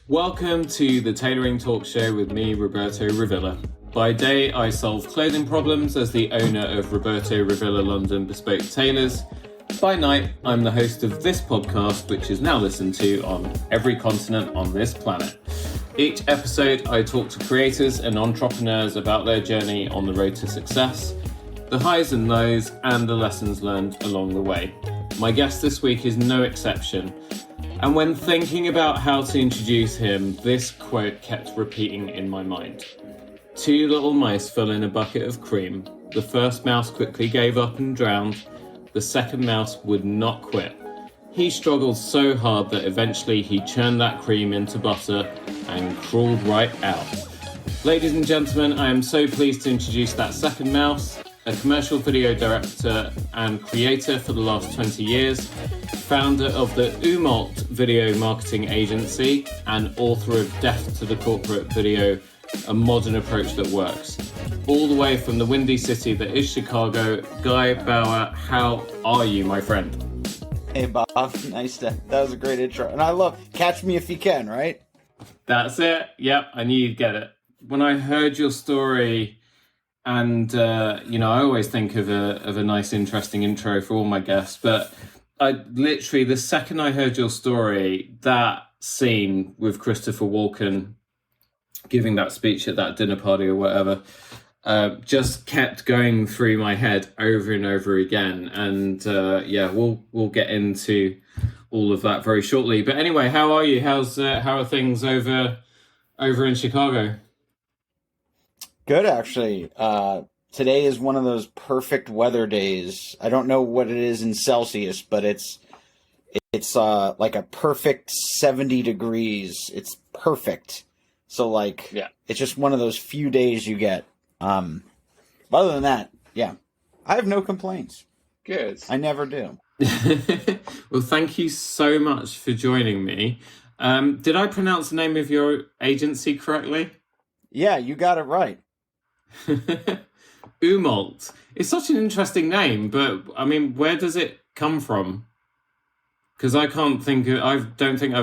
Welcome to the Tailoring Talk Show with me, Roberto Revilla. By day, I solve clothing problems as the owner of Roberto Revilla London Bespoke Tailors. By night, I'm the host of this podcast, which is now listened to on every continent on this planet. Each episode, I talk to creators and entrepreneurs about their journey on the road to success, the highs and lows, and the lessons learned along the way. My guest this week is no exception. And when thinking about how to introduce him, this quote kept repeating in my mind. Two little mice fell in a bucket of cream. The first mouse quickly gave up and drowned. The second mouse would not quit. He struggled so hard that eventually he churned that cream into butter and crawled right out. Ladies and gentlemen, I am so pleased to introduce that second mouse, a commercial video director and creator for the last 20 years, founder of the Umault Video Marketing Agency, and author of Death to the Corporate Video, a modern approach that works. All the way from the windy city that is Chicago, Guy Bauer, how are you, my friend? Hey, Bob. That was a great intro. And I love Catch Me If You Can, right? That's it. Yep, I knew you'd get it. When I heard your story, and, I always think of a nice, interesting intro for all my guests, but I literally, the second I heard your story, that scene with Christopher Walken giving that speech at that dinner party or whatever, just kept going through my head over and over again. And we'll get into all of that very shortly. But anyway, how are you? How are things over in Chicago? Good, actually. Today is one of those perfect weather days. I don't know what it is in Celsius, but it's like a perfect 70 degrees. It's perfect. So It's just one of those few days you get. Other than that, yeah, I have no complaints. Good. I never do. Well, thank you so much for joining me. Did I pronounce the name of your agency correctly? Yeah, you got it right. Umault. It's such an interesting name, but I mean, where does it come from? Because I don't think I've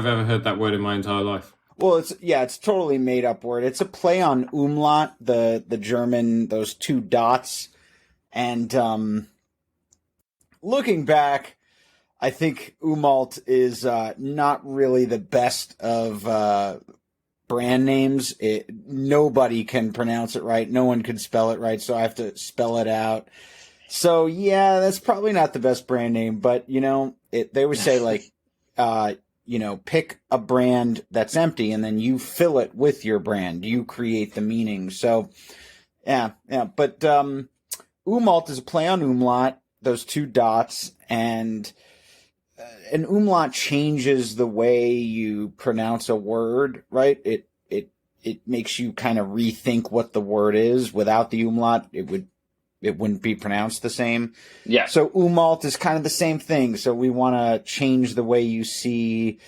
ever heard that word in my entire life. Well, it's totally made up word. It's a play on umlaut, the German, those two dots. And looking back, I think Umault is not really the best of brand names. Nobody can pronounce it right. No one can spell it right, so I have to spell it out. So yeah, that's probably not the best brand name, but they would say pick a brand that's empty and then you fill it with your brand. You create the meaning. So yeah. But Umault is a play on umlaut, those two dots, and an umlaut changes the way you pronounce a word, right? It makes you kind of rethink what the word is. Without the umlaut, it wouldn't be pronounced the same. Yeah. So Umault is kind of the same thing. So we want to change the way you see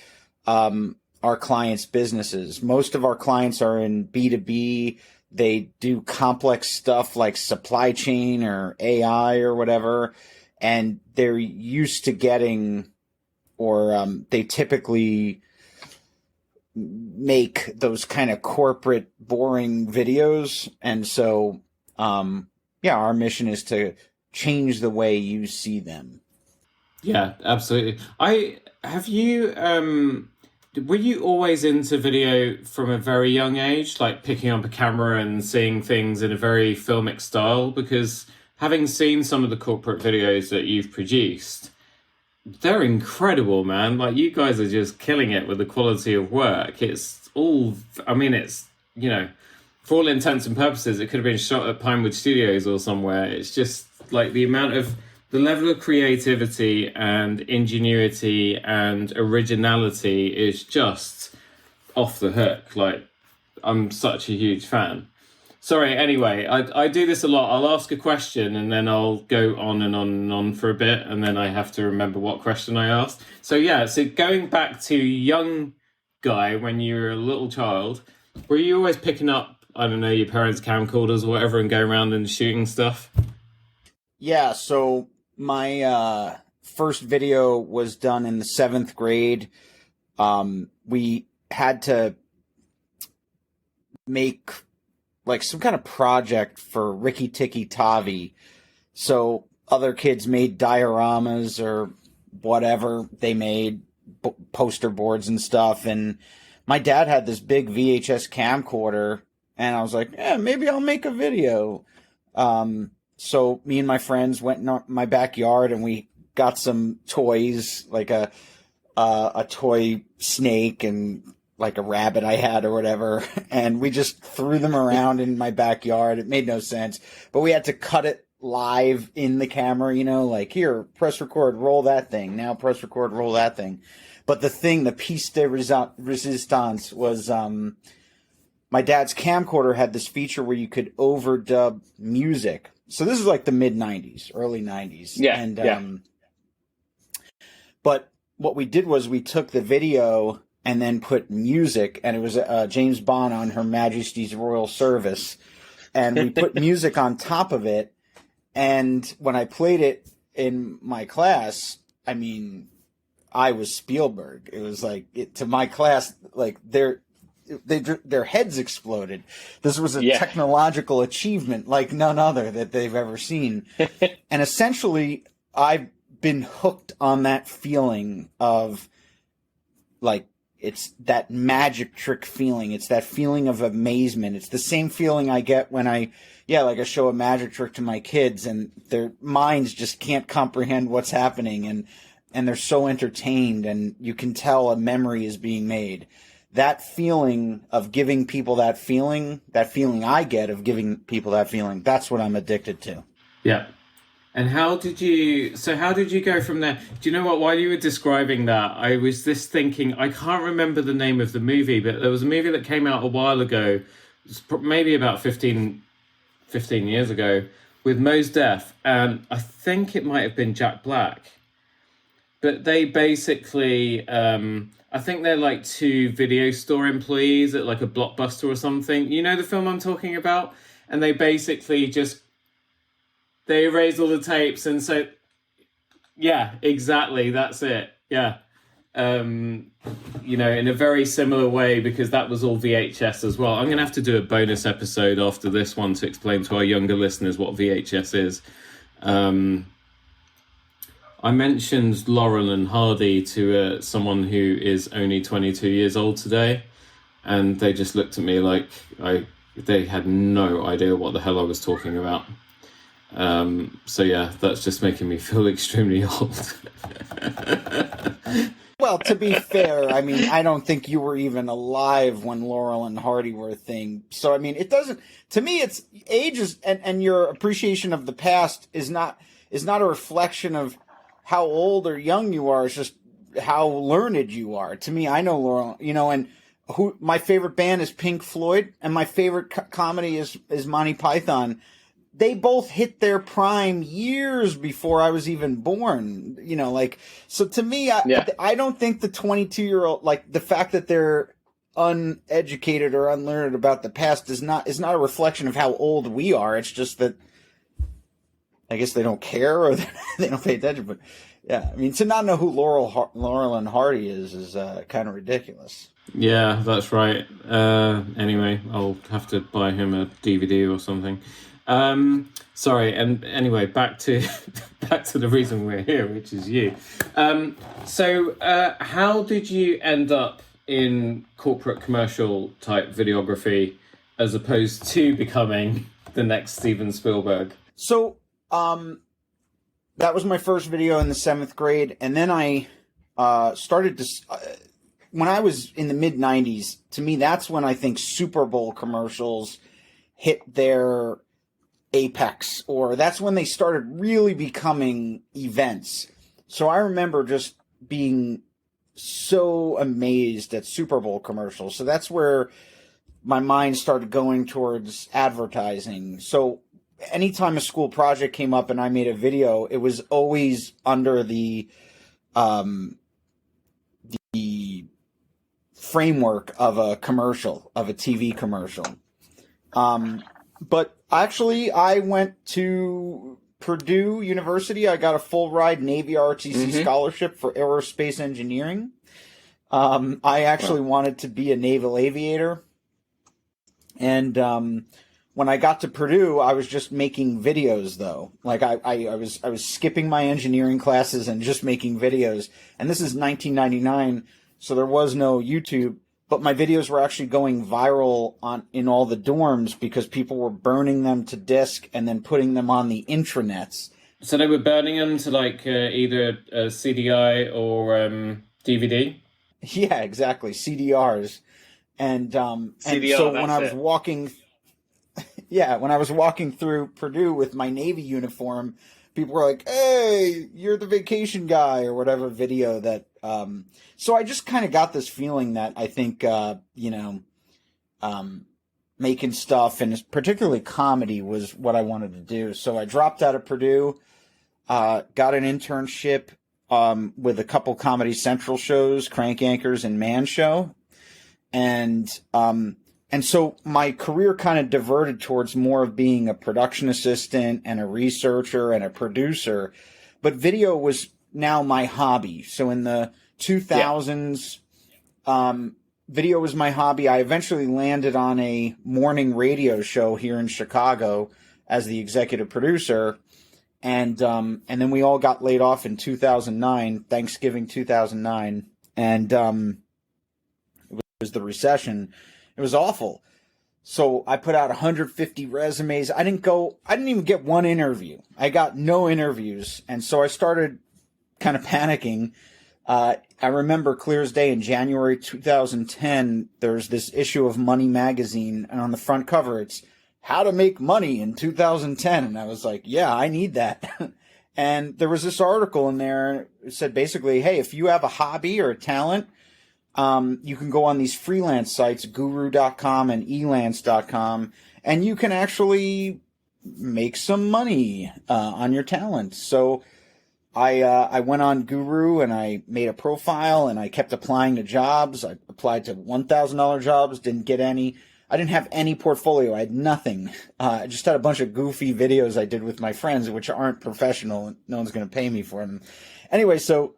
our clients' businesses. Most of our clients are in B2B. They do complex stuff like supply chain or AI or whatever, and they're used to getting, or they typically make those kind of corporate boring videos. And so, our mission is to change the way you see them. Yeah, absolutely. Were you always into video from a very young age, like picking up a camera and seeing things in a very filmic style? Because having seen some of the corporate videos that you've produced, they're incredible, man. Like, you guys are just killing it with the quality of work. It's all, for all intents and purposes, it could have been shot at Pinewood Studios or somewhere. It's just like the level of creativity and ingenuity and originality is just off the hook. Like, I'm such a huge fan. Sorry, anyway, I do this a lot. I'll ask a question and then I'll go on and on and on for a bit, and then I have to remember what question I asked. So going back to young Guy, when you were a little child, were you always picking up, I don't know, your parents' camcorders or whatever and going around and shooting stuff? Yeah, so my first video was done in the 7th grade. We had to make like some kind of project for Rikki Tikki Tavi. So other kids made dioramas or whatever they made, poster boards and stuff. And my dad had this big VHS camcorder, and I was like, yeah, maybe I'll make a video. So me and my friends went in my backyard and we got some toys, like a toy snake and like a rabbit I had or whatever. And we just threw them around in my backyard. It made no sense, but we had to cut it live in the camera, like here, press record, roll that thing. Now press record, roll that thing. But the piece de resistance was, my dad's camcorder had this feature where you could overdub music. So this is like the mid 90s, early 90s. Yeah. And, but what we did was we took the video and then put music, and it was James Bond on Her Majesty's Royal Service. And we put music on top of it. And when I played it in my class, I mean, I was Spielberg. It was like, to my class, like their heads exploded. This was a technological achievement like none other that they've ever seen. And essentially, I've been hooked on that feeling of like, it's that magic trick feeling. It's that feeling of amazement. It's the same feeling I get when I show a magic trick to my kids and their minds just can't comprehend what's happening, and they're so entertained, and you can tell a memory is being made. That feeling of giving people that feeling I get of giving people that feeling, that's what I'm addicted to. Yeah. And how did you go from there? Do you know what, while you were describing that, I was just thinking, I can't remember the name of the movie, but there was a movie that came out a while ago, maybe about 15 years ago, with Mos Def, and I think it might have been Jack Black. But they basically, I think they're like two video store employees at like a Blockbuster or something. You know the film I'm talking about? And they basically they erase all the tapes, and so, yeah, exactly, that's it, yeah. In a very similar way, because that was all VHS as well. I'm going to have to do a bonus episode after this one to explain to our younger listeners what VHS is. I mentioned Laurel and Hardy to someone who is only 22 years old today, and they just looked at me like they had no idea what the hell I was talking about. So yeah, that's just making me feel extremely old. Well, to be fair, I mean, I don't think you were even alive when Laurel and Hardy were a thing. So, I mean, it doesn't, to me, it's age is, and your appreciation of the past is not a reflection of how old or young you are. It's just how learned you are. To me, I know Laurel, and my favorite band is Pink Floyd, and my favorite comedy is Monty Python. They both hit their prime years before I was even born, so to me, I don't think the 22-year-old, like the fact that they're uneducated or unlearned about the past is not a reflection of how old we are. It's just that I guess they don't care or they don't pay attention. But yeah, I mean, to not know who Laurel and Hardy is kind of ridiculous. Yeah, that's right. Anyway, I'll have to buy him a DVD or something. Sorry, and anyway, back to the reason we're here, which is you. So how did you end up in corporate commercial type videography as opposed to becoming the next Steven Spielberg? So that was my first video in the 7th grade, and then I started to when I was in the mid 90s. To me, that's when I think Super Bowl commercials hit their apex, or that's when they started really becoming events. So I remember just being so amazed at Super Bowl commercials. So that's where my mind started going towards advertising. So anytime a school project came up and I made a video, it was always under the framework of a commercial, of a TV commercial. But actually, I went to Purdue University. I got a full ride Navy ROTC scholarship for aerospace engineering. I actually wanted to be a naval aviator. And when I got to Purdue, I was just making videos though. Like I was skipping my engineering classes and just making videos. And this is 1999, so there was no YouTube, but my videos were actually going viral in all the dorms because people were burning them to disk and then putting them on the intranets. So they were burning them to like either CDI or DVD? Yeah, exactly. CDRs. And CDR, so when I was walking through Purdue with my Navy uniform, people were like, "Hey, you're the vacation guy," or whatever video that. So I just kind of got this feeling that I think, making stuff and particularly comedy was what I wanted to do. So I dropped out of Purdue, got an internship with a couple Comedy Central shows, Crank Anchors and Man Show. And so my career kind of diverted towards more of being a production assistant and a researcher and a producer, but video was now my hobby. So in the 2000s, video was my hobby. I eventually landed on a morning radio show here in Chicago as the executive producer. And then we all got laid off in 2009, Thanksgiving 2009. And, it was the recession. It was awful. So I put out 150 resumes. I didn't even get one interview. I got no interviews. And so I started kind of panicking. I remember clear as day in January 2010, there's this issue of Money magazine, and on the front cover, it's how to make money in 2010. And I was like, yeah, I need that. And there was this article in there. It said basically, hey, if you have a hobby or a talent, you can go on these freelance sites, guru.com and elance.com, and you can actually make some money on your talent. So I went on Guru and I made a profile and I kept applying to jobs. I applied to $1,000 jobs, didn't get any. I didn't have any portfolio. I had nothing. I just had a bunch of goofy videos I did with my friends, which aren't professional. No one's going to pay me for them. Anyway, so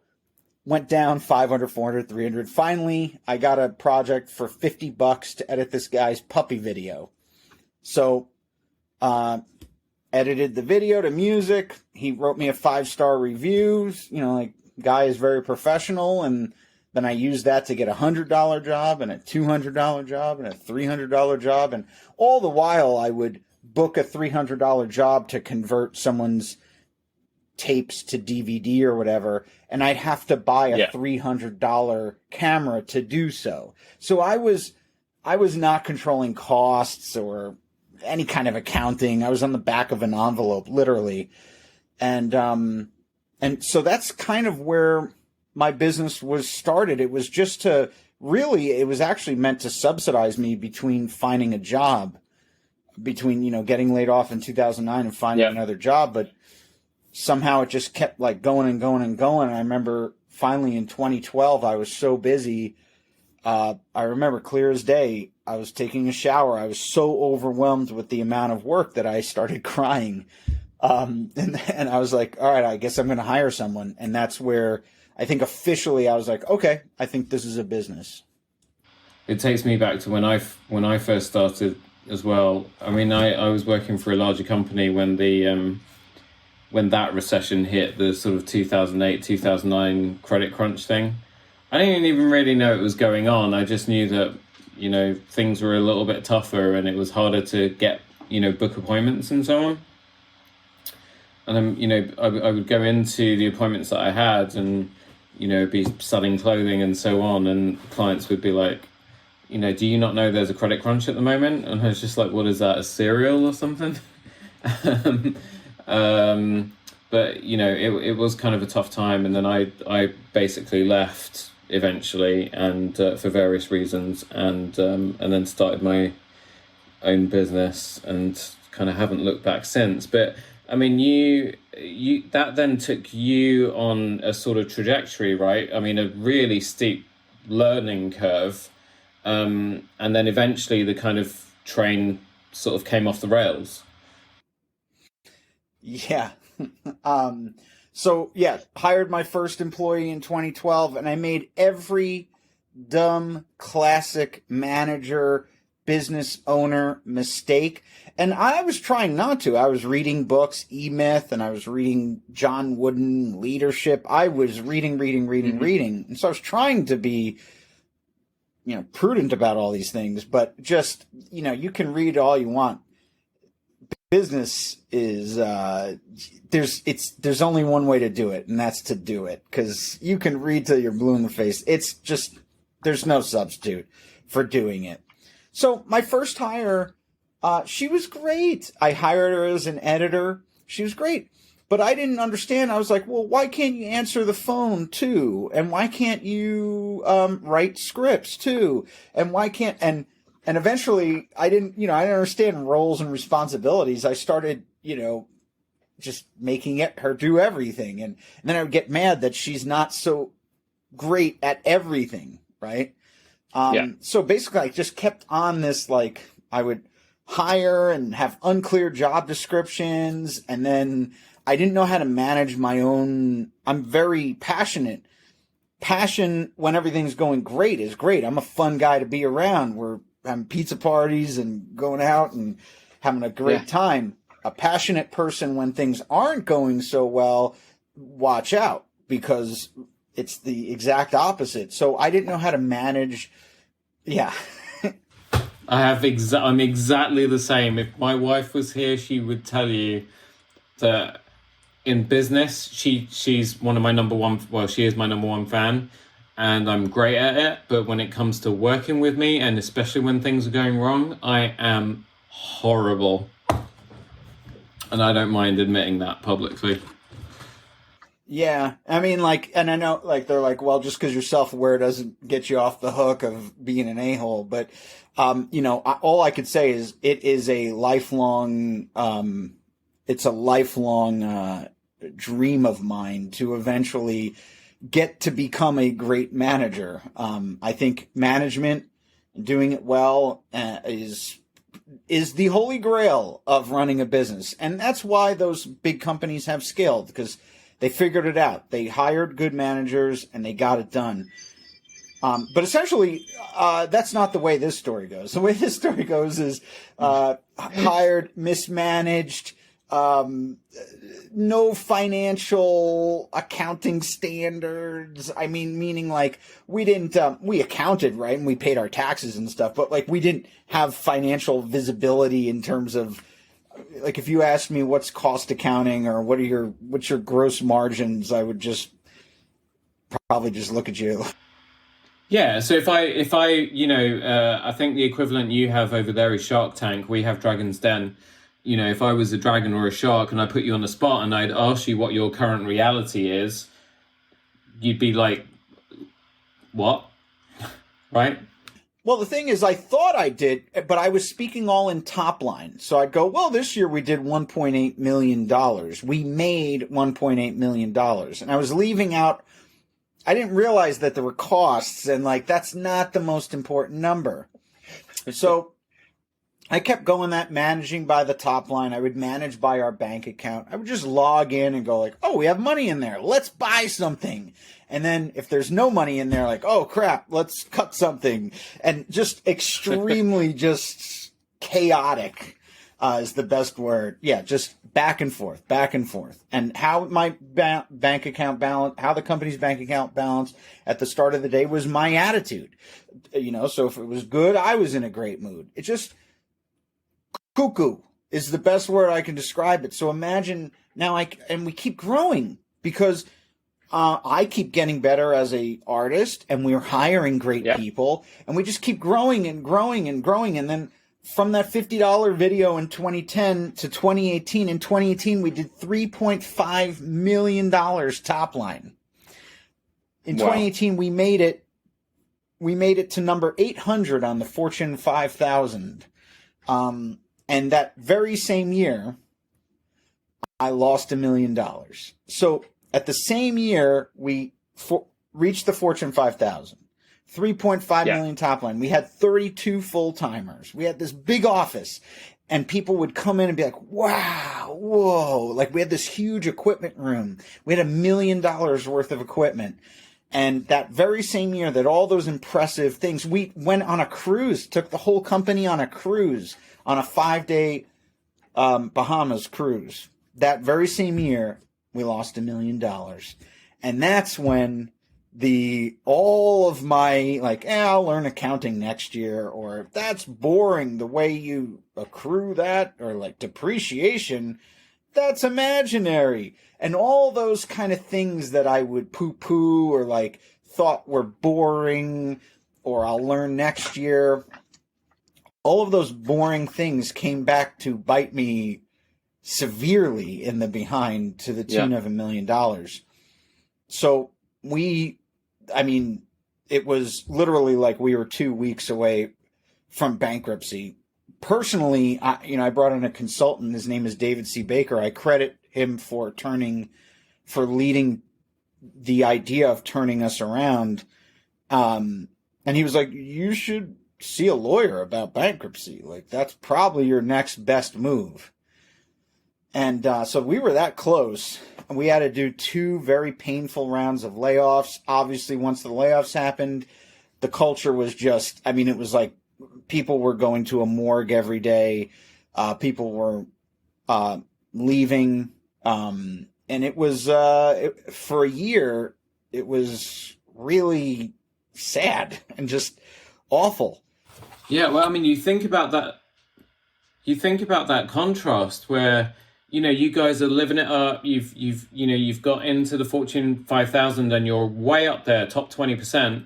went down 500, 400, 300. Finally, I got a project for $50 to edit this guy's puppy video. So, edited the video to music. He wrote me a 5-star review. Like, Guy is very professional. And then I used that to get a $100 job and a $200 job and a $300 job. And all the while, I would book a $300 job to convert someone's tapes to DVD or whatever, and I'd have to buy a $300 camera to do so. So I was not controlling costs or any kind of accounting. I was on the back of an envelope, literally. And so that's kind of where my business was started. It was just it was actually meant to subsidize me between finding a job, between, getting laid off in 2009 and finding another job. But somehow it just kept like going and going and going. And I remember finally in 2012, I was so busy. I remember clear as day, I was taking a shower. I was so overwhelmed with the amount of work that I started crying. And I was like, all right, I guess I'm going to hire someone. And that's where I think officially I was like, okay, I think this is a business. It takes me back to when I first started as well. I mean, I was working for a larger company when when that recession hit, the sort of 2008, 2009 credit crunch thing. I didn't even really know it was going on. I just knew that, things were a little bit tougher and it was harder to get, book appointments and so on. And then, I would go into the appointments that I had and, be selling clothing and so on. And clients would be like, do you not know there's a credit crunch at the moment? And I was just like, what is that, a cereal or something? But it was kind of a tough time, and then I basically left eventually, and for various reasons, and then started my own business, and kind of haven't looked back since. But I mean, you that then took you on a sort of trajectory, right? I mean, a really steep learning curve, and then eventually the kind of train sort of came off the rails. Yeah. Hired my first employee in 2012, and I made every dumb classic manager business owner mistake. And I was trying not to. I was reading books, E-Myth, and I was reading John Wooden Leadership. I was reading. And so I was trying to be, prudent about all these things, but just, you can read all you want. Business is, there's only one way to do it, and that's to do it. 'Cause you can read till you're blue in the face. It's just, there's no substitute for doing it. So my first hire, she was great. I hired her as an editor. She was great. But I didn't understand. I was like, well, why can't you answer the phone too? And why can't you write scripts too? And why can't and eventually I didn't understand roles and responsibilities. I started, just making her do everything. And then I would get mad that she's not so great at everything, right? So basically I just kept on this, like, I would hire and have unclear job descriptions, and then I didn't know how to manage my own. I'm very passionate. Passion when everything's going great is great. I'm a fun guy to be around. We're having pizza parties and going out and having a great time. A passionate person when things aren't going so well, watch out, because it's the exact opposite. So I didn't know how to manage. Yeah. I'm exactly the same. If my wife was here, she would tell you that in business, she's one of my number one. Well, she is my number one fan, and I'm great at it. But when it comes to working with me, and especially when things are going wrong, I am horrible, and I don't mind admitting that publicly. Yeah, I mean, like, and I know, like, they're like, well, just because you're self-aware doesn't get you off the hook of being an a-hole. But, all I could say is it is a lifelong, dream of mine to eventually get to become a great manager. I think management, doing it well, is the holy grail of running a business. And that's why those big companies have scaled, because they figured it out. They hired good managers and they got it done. But essentially, that's not the way this story goes. The way this story goes is hired, mismanaged, no financial accounting standards. I mean, meaning like we didn't, we accounted, right? And we paid our taxes and stuff, but like we didn't have financial visibility in terms of, like, if you asked me what's cost accounting or what's your gross margins, I would just probably just look at you. Yeah. So if I I think the equivalent you have over there is Shark Tank. We have Dragon's Den. If I was a dragon or a shark and I put you on the spot and I'd ask you what your current reality is, you'd be like, what? Right? Well, the thing is, I thought I did, but I was speaking all in top line. So I'd go, well, this year we did $1.8 million. We made $1.8 million. And I was leaving out, I didn't realize that there were costs, and like, that's not the most important number. So I kept going that managing by the top line. I would manage by our bank account. I would just log in and go like, oh, we have money in there. Let's buy something. And then if there's no money in there, like, oh, crap, let's cut something. And just extremely just chaotic is the best word. Yeah, just back and forth. And how my bank account balance, how the company's bank account balance at the start of the day was my attitude. So if it was good, I was in a great mood. It just cuckoo is the best word I can describe it. So imagine now and we keep growing because I keep getting better as a artist, and we're hiring great people, and we just keep growing and growing and growing. And then from that $50 video in 2010 to 2018, in 2018, we did $3.5 million top line. In 2018, we made it to number 800 on the Fortune 5000. And that very same year, I lost $1 million. So at the same year, we reached the Fortune 5000, 3.5 million top line. We had 32 full-timers. We had this big office, and people would come in and be like, wow, whoa. Like, we had this huge equipment room. We had $1 million worth of equipment. And that very same year that all those impressive things, we went on a cruise, took the whole company on a cruise, on a 5-day Bahamas cruise. That very same year, we lost $1 million. And that's when all of my, like, I'll learn accounting next year, or that's boring the way you accrue that, or like depreciation, that's imaginary. And all those kind of things that I would poo-poo or like thought were boring, or I'll learn next year, all of those boring things came back to bite me severely in the behind, to the tune of $1 million. So it was literally like we were 2 weeks away from bankruptcy. Personally, I brought in a consultant. His name is David C. Baker. I credit him for leading the idea of turning us around. And he was like, you should see a lawyer about bankruptcy. Like, that's probably your next best move. And so we were that close. We had to do 2 very painful rounds of layoffs. Obviously, once the layoffs happened, the culture was just, it was like people were going to a morgue every day. People were leaving. And it was, for a year, it was really sad and just awful. Yeah, well, you think about that contrast where, you guys are living it up. You've got into the Fortune 5,000 and you're way up there, top 20%,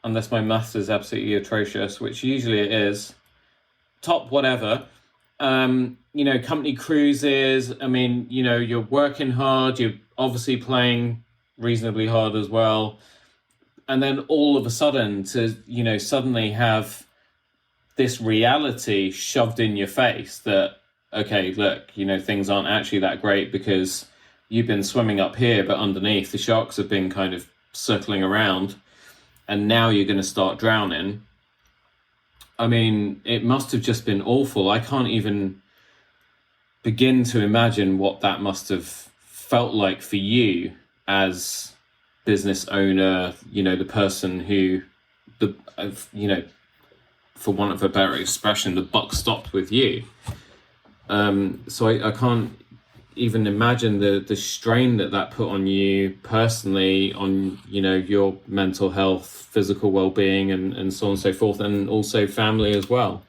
unless my maths is absolutely atrocious, which usually it is, top whatever. Company cruises. You're working hard. You're obviously playing reasonably hard as well. And then all of a sudden to, suddenly have this reality shoved in your face that, okay, look, things aren't actually that great because you've been swimming up here, but underneath the sharks have been kind of circling around, and now you're going to start drowning. It must have just been awful. I can't even begin to imagine what that must have felt like for you as business owner, the person who, for want of a better expression, the buck stopped with you. So I can't even imagine the strain that put on you personally, on, your mental health, physical well-being, and so on and so forth, and also family as well.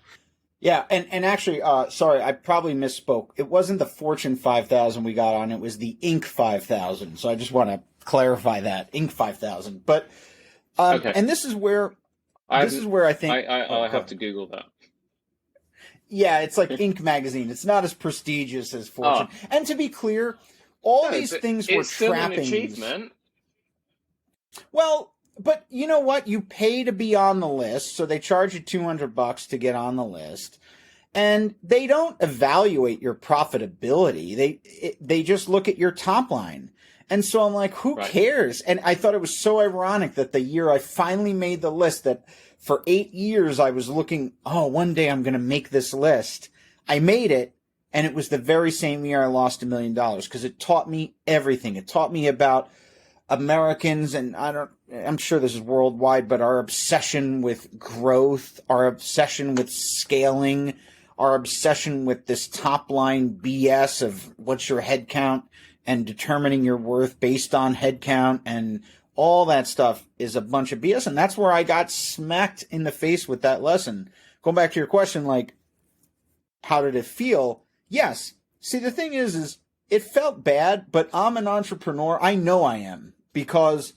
Yeah, and actually, sorry, I probably misspoke. It wasn't the Fortune 5,000 we got on, it was the Inc. 5,000. So I just want to clarify that, Inc. 5,000. But, okay. And this is where I think... I'll have to Google that. Yeah, it's like Inc. magazine. It's not as prestigious as Fortune. Oh. And to be clear, these things were trappings. It's still an achievement. Well, but you know what? You pay to be on the list, so they charge you $200 to get on the list. And they don't evaluate your profitability. They just look at your top line. And so I'm like, who cares? And I thought it was so ironic that the year I finally made the list, that for 8 years I was looking, one day I'm going to make this list. I made it, and it was the very same year I lost $1 million, because it taught me everything. It taught me about Americans, and I'm sure this is worldwide, but our obsession with growth, our obsession with scaling, our obsession with this top line BS of what's your head count and determining your worth based on head count, and all that stuff is a bunch of BS. And that's where I got smacked in the face with that lesson. Going back to your question, like, how did it feel? Yes. See, the thing is it felt bad, but I'm an entrepreneur. I know I am, because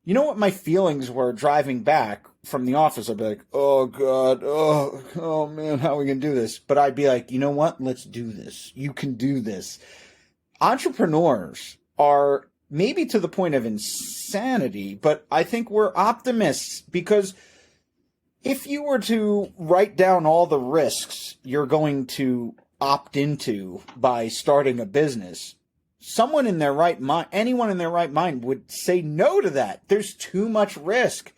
you know what my feelings were driving back from the office? I'd be like, oh, God, oh man, how are we going to do this? But I'd be like, you know what? Let's do this. You can do this. Entrepreneurs are maybe to the point of insanity, but I think we're optimists, because if you were to write down all the risks you're going to opt into by starting a business, anyone in their right mind would say no to that. There's too much risk.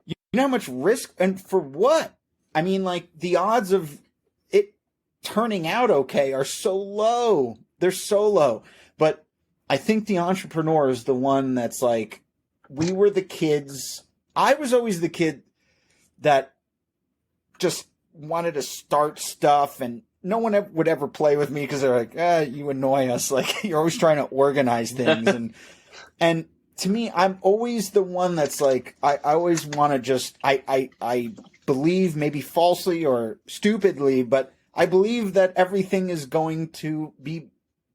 You know how much risk, and for what? The odds of it turning out okay are so low. They're so low. But I think the entrepreneur is the one that's like, we were the kids. I was always the kid that just wanted to start stuff, and no one would ever play with me because they're like, you annoy us. Like, you're always trying to organize things. And to me, I'm always the one that's like, I always want to just, I believe, maybe falsely or stupidly, but I believe that everything is going to be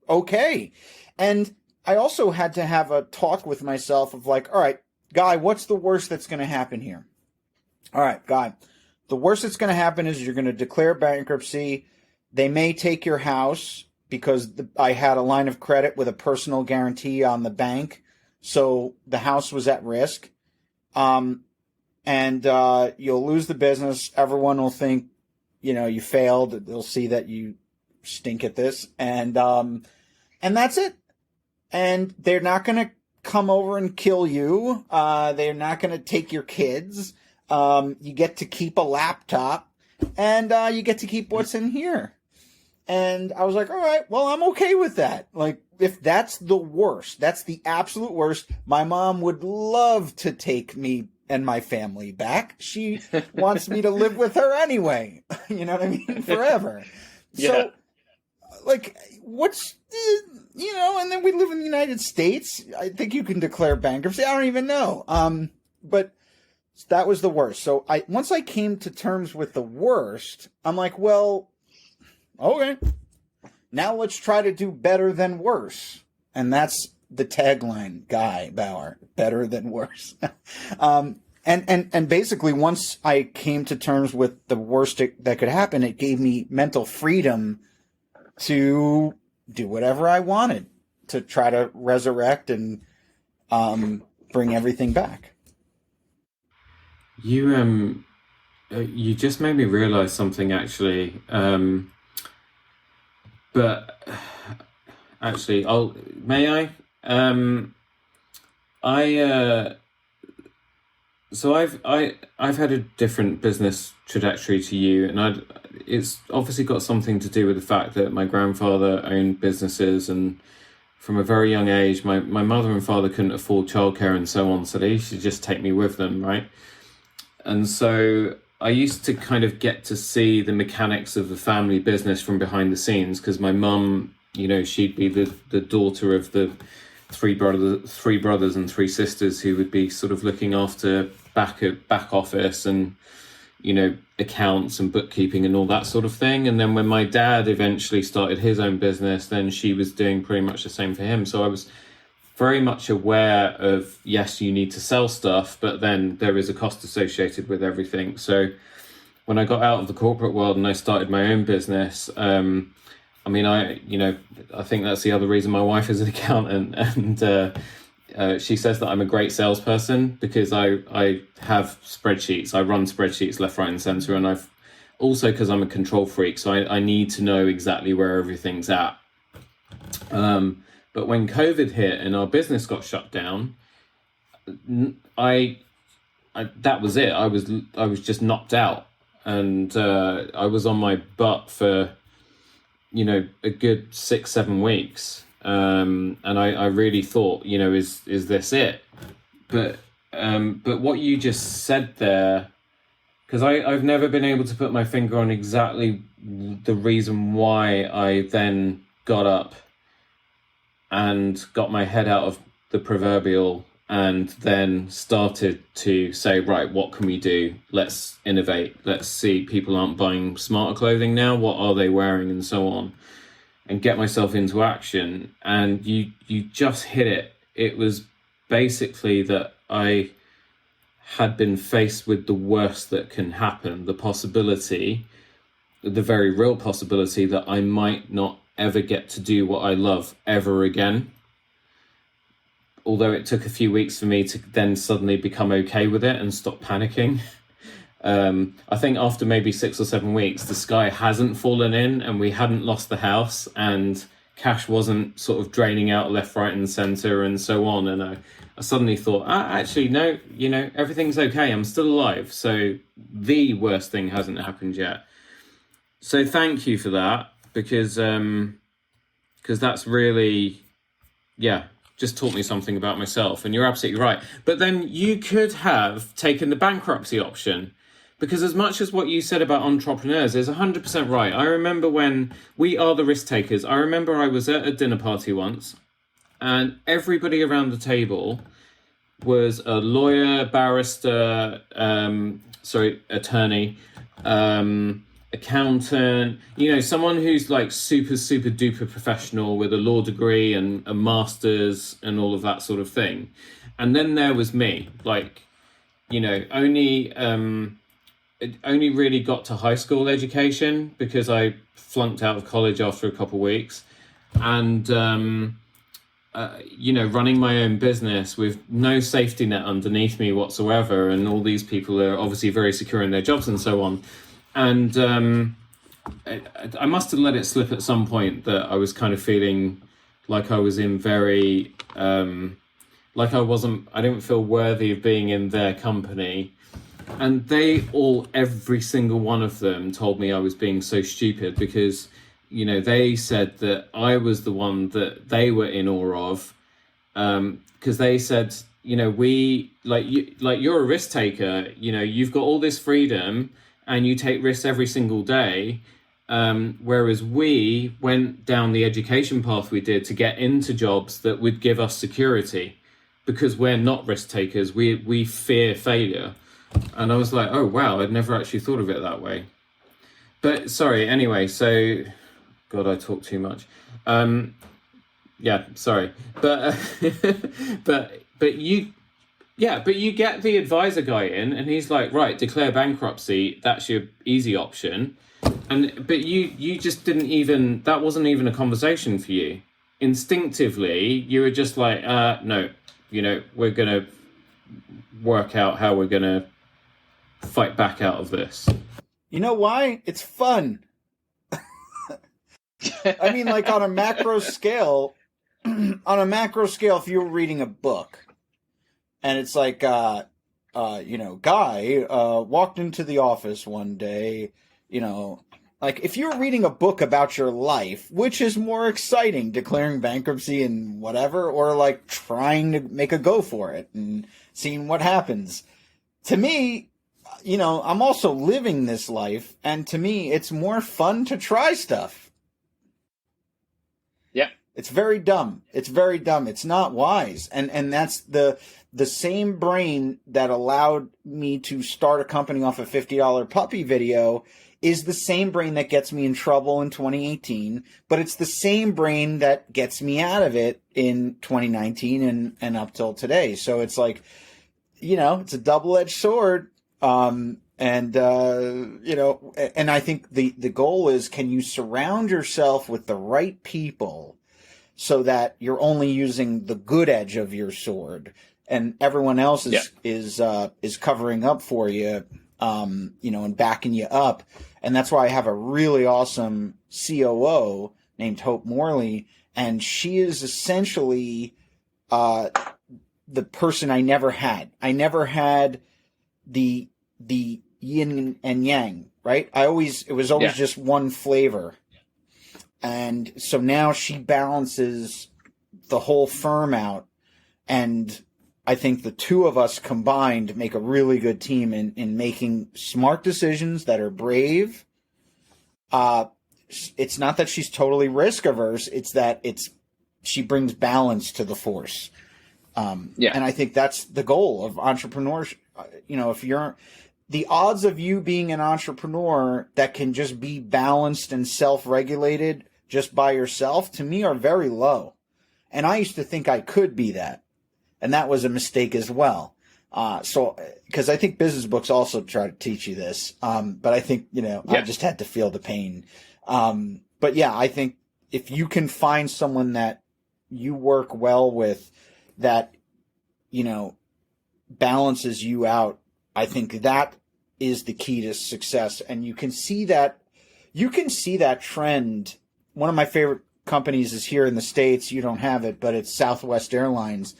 okay. And I also had to have a talk with myself of like, all right, Guy, what's the worst that's going to happen here? All right, Guy, the worst that's going to happen is you're going to declare bankruptcy. They may take your house because I had a line of credit with a personal guarantee on the bank. So the house was at risk. And you'll lose the business. Everyone will think, you failed. They'll see that you stink at this. And that's it. And they're not going to come over and kill you. They're not going to take your kids. You get to keep a laptop, and you get to keep what's in here. And I was like, all right, well, I'm okay with that. Like, if that's the worst, that's the absolute worst, my mom would love to take me and my family back. She wants me to live with her anyway. You know what I mean? Forever. Yeah. So, like, what's, and then we live in the United States. I think you can declare bankruptcy. I don't even know. But that was the worst. So once I came to terms with the worst, I'm like, well, okay, now let's try to do better than worse. And that's the tagline, Guy Bauer, better than worse. And basically, once I came to terms with the worst that could happen, it gave me mental freedom to do whatever I wanted, to try to resurrect and bring everything back. You just made me realize something, actually. But actually, may I? So I've had a different business trajectory to you, and it's obviously got something to do with the fact that my grandfather owned businesses, and from a very young age, my mother and father couldn't afford childcare and so on, so they used to just take me with them, right? And so I used to kind of get to see the mechanics of the family business from behind the scenes, because my mum, she'd be the daughter of the three brothers and three sisters who would be sort of looking after back office and accounts and bookkeeping and all that sort of thing. And then when my dad eventually started his own business, then she was doing pretty much the same for him. So I was very much aware of, yes, you need to sell stuff, but then there is a cost associated with everything. So when I got out of the corporate world and I started my own business, I think that's the other reason my wife is an accountant, and she says that I'm a great salesperson because I have spreadsheets. I run spreadsheets left, right, and center, and I've also, because I'm a control freak, so I need to know exactly where everything's at. But when COVID hit and our business got shut down, that was it. I was just knocked out, and I was on my butt for a good 6-7 weeks. And I really thought, is this it? But what you just said there, because I've never been able to put my finger on exactly the reason why I then got up and got my head out of the proverbial and then started to say, right, what can we do? Let's innovate. Let's see, people aren't buying smarter clothing now. What are they wearing? And so on. And get myself into action. And you just hit it. It was basically that I had been faced with the worst that can happen, the possibility, the very real possibility that I might not ever get to do what I love ever again. Although it took a few weeks for me to then suddenly become okay with it and stop panicking. I think after maybe 6 or 7 weeks, the sky hasn't fallen in and we hadn't lost the house and cash wasn't sort of draining out left, right, and center and so on. And I suddenly thought, actually, no, everything's okay. I'm still alive. So the worst thing hasn't happened yet. So thank you for that, because that's really yeah, just taught me something about myself. And you're absolutely right. But then you could have taken the bankruptcy option, because as much as what you said about entrepreneurs is 100% right. I remember when we are the risk takers. I remember I was at a dinner party once, and everybody around the table was a lawyer, barrister, attorney, accountant, someone who's like super, super duper professional with a law degree and a master's and all of that sort of thing. And then there was me, like, only really got to high school education because I flunked out of college after a couple of weeks. And, running my own business with no safety net underneath me whatsoever. And all these people are obviously very secure in their jobs and so on. And I must have let it slip at some point that I was kind of feeling like I was in very, I didn't feel worthy of being in their company. And every single one of them told me I was being so stupid because, they said that I was the one that they were in awe of. Because they said, you're a risk taker, you've got all this freedom and you take risks every single day. Whereas we went down the education path we did to get into jobs that would give us security because we're not risk takers. We fear failure. And I was like, oh, wow, I'd never actually thought of it that way. But sorry, anyway, so, God, I talk too much. Yeah, sorry. But you get the advisor guy in and he's like, right, declare bankruptcy. That's your easy option. But you just that wasn't even a conversation for you. Instinctively, you were just like, no, we're going to work out how we're going to fight back out of this. You know why? It's fun. I mean, like on a macro scale, if you were reading a book and it's like, Guy walked into the office one day, like if you're reading a book about your life, which is more exciting, declaring bankruptcy and whatever, or like trying to make a go for it and seeing what happens. To me, I'm also living this life, and to me, it's more fun to try stuff. Yeah. It's very dumb. It's not wise. And that's the same brain that allowed me to start a company off a $50 puppy video is the same brain that gets me in trouble in 2018, but it's the same brain that gets me out of it in 2019 and up till today. So it's like, it's a double-edged sword. And I think the goal is, can you surround yourself with the right people so that you're only using the good edge of your sword and everyone else is covering up for you, and backing you up. And that's why I have a really awesome COO named Hope Morley. And she is essentially, the person I never had. I never had the yin and yang, right? It was always just one flavor. And so now she balances the whole firm out. And I think the two of us combined make a really good team in making smart decisions that are brave. It's not that she's totally risk averse. It's that she brings balance to the force. And I think that's the goal of entrepreneurship. If the odds of you being an entrepreneur that can just be balanced and self-regulated just by yourself, to me, are very low. And I used to think I could be that. And that was a mistake as well. Because I think business books also try to teach you this. But I think, I just had to feel the pain. But yeah, I think if you can find someone that you work well with that, balances you out, I think that is the key to success. And you can see that trend. One of my favorite companies is here in the States. You don't have it, but it's Southwest Airlines.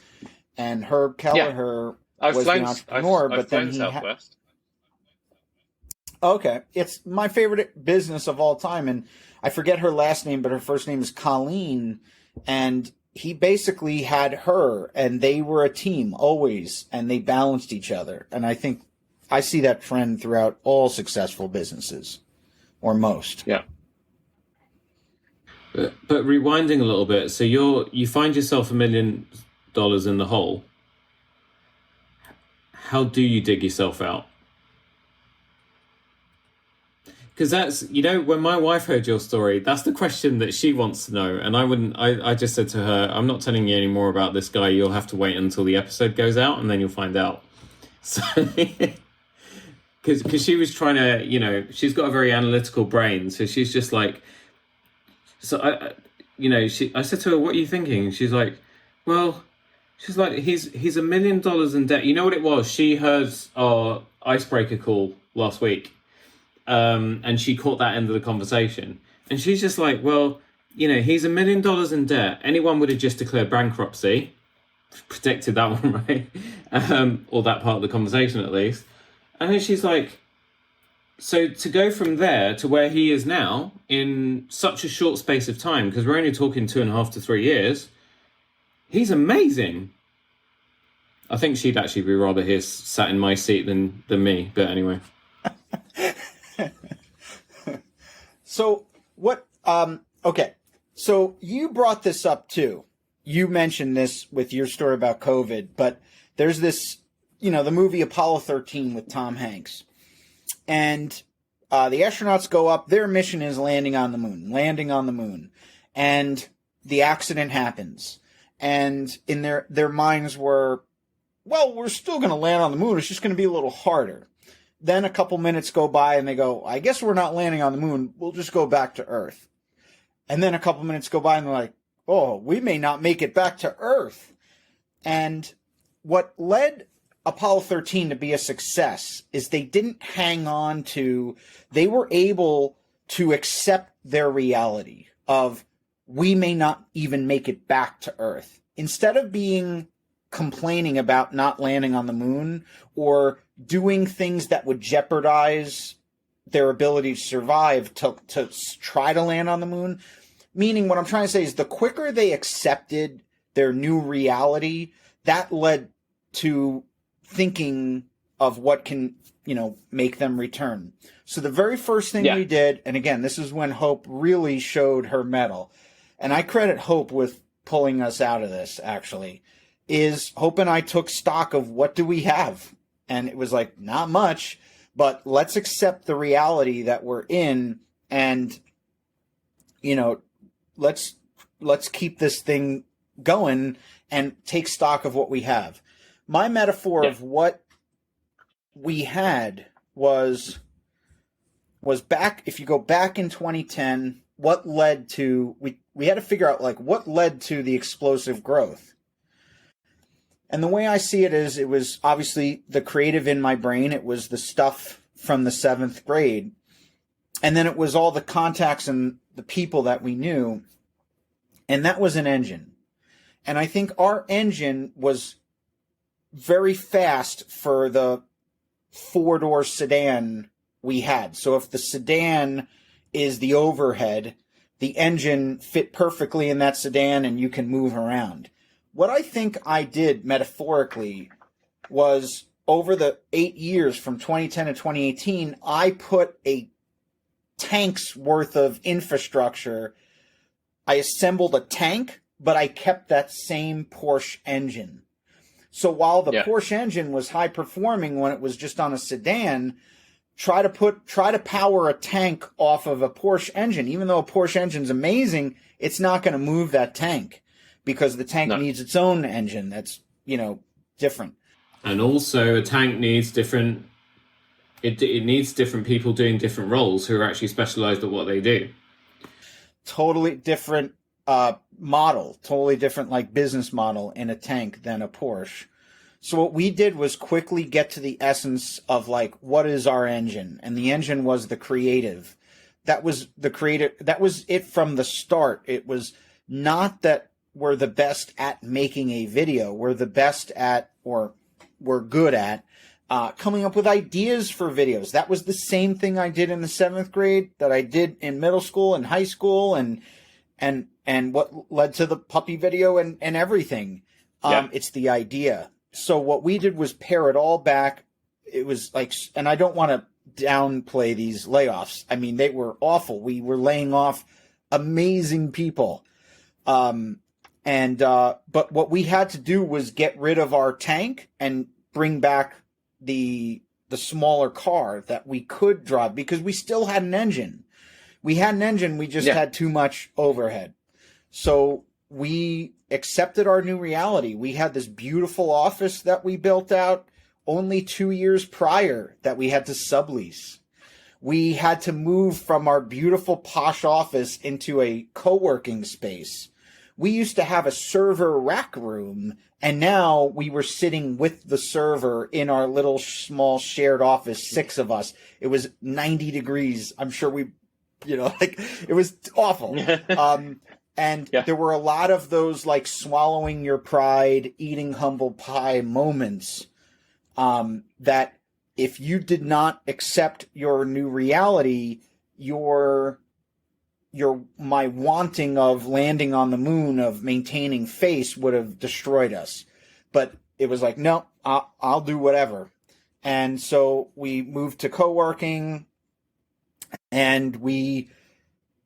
And Herb Kelleher was the entrepreneur, but then he Southwest. Okay. It's my favorite business of all time. And I forget her last name, but her first name is Colleen. And he basically had her, and they were a team always, and they balanced each other. And I think I see that trend throughout all successful businesses, or most. Yeah. But rewinding a little bit, so you find yourself $1 million in the hole. How do you dig yourself out? Because that's, when my wife heard your story, that's the question that she wants to know. And I just said to her, I'm not telling you any more about this guy. You'll have to wait until the episode goes out and then you'll find out. So, because she was trying to, she's got a very analytical brain. So she's just like, I said to her, what are you thinking? She's like, well, he's $1 million in debt. You know what it was? She heard our icebreaker call last week. And she caught that end of the conversation. And she's just like, well, he's $1 million in debt. Anyone would have just declared bankruptcy. Predicted that one, right? Or that part of the conversation, at least. And then she's like, so to go from there to where he is now in such a short space of time, because we're only talking 2.5 to 3 years, he's amazing. I think she'd actually be rather here sat in my seat than me. But anyway. So what, okay. So you brought this up too. You mentioned this with your story about COVID, but there's this, the movie Apollo 13 with Tom Hanks. And the astronauts go up. Their mission is landing on the moon. And the accident happens. And in their minds were, well, we're still going to land on the moon. It's just going to be a little harder. Then a couple minutes go by and they go, I guess we're not landing on the moon. We'll just go back to Earth. And then a couple minutes go by and they're like, oh, we may not make it back to Earth. And what led Apollo 13 to be a success is they didn't hang on to, they were able to accept their reality of, we may not even make it back to Earth. Instead of complaining about not landing on the moon or doing things that would jeopardize their ability to survive to try to land on the moon. Meaning what I'm trying to say is the quicker they accepted their new reality, that led to thinking of what can, make them return. So the very first thing we did, and again, this is when Hope really showed her mettle. And I credit Hope with pulling us out of this, actually, is Hope and I took stock of what do we have? And it was like, not much, but let's accept the reality that we're in and, let's keep this thing going and take stock of what we have. My metaphor of what we had was back, if you go back in 2010, what led to, we had to figure out what led to the explosive growth. And the way I see it is, it was obviously the creative in my brain. It was the stuff from the 7th grade. And then it was all the contacts and the people that we knew. And that was an engine. And I think our engine was very fast for the 4-door sedan we had. So if the sedan is the overhead, the engine fit perfectly in that sedan and you can move around. What I think I did metaphorically was over the 8 years from 2010 to 2018, I put a tank's worth of infrastructure. I assembled a tank, but I kept that same Porsche engine. So while the Porsche engine was high performing when it was just on a sedan, try to power a tank off of a Porsche engine. Even though a Porsche engine's amazing, it's not going to move that tank because the tank needs its own engine that's, different. And also a tank needs different, it needs different people doing different roles who are actually specialized at what they do. Totally different model, totally different business model in a tank than a Porsche. So what we did was quickly get to the essence of what is our engine? And the engine was the creative. That was the creative. That was it from the start. It was not that we're the best at making a video. We're the best at, or we're good at coming up with ideas for videos. That was the same thing I did in the 7th grade that I did in middle school and high school. And and what led to the puppy video and everything. It's the idea. So what we did was pare it all back. It was like, and I don't want to downplay these layoffs. I mean, they were awful. We were laying off amazing people. But what we had to do was get rid of our tank and bring back the smaller car that we could drive, because we still had an engine. We had an engine. We just had too much overhead. So we accepted our new reality. We had this beautiful office that we built out only 2 years prior that we had to sublease. We had to move from our beautiful posh office into a co-working space. We used to have a server rack room, and now we were sitting with the server in our little small shared office, 6 of us. It was 90 degrees. I'm sure it was awful. There were a lot of those like swallowing your pride, eating humble pie moments that if you did not accept your new reality, my wanting of landing on the moon, of maintaining face, would have destroyed us. But it was like, no, I'll do whatever. And so we moved to co-working, and we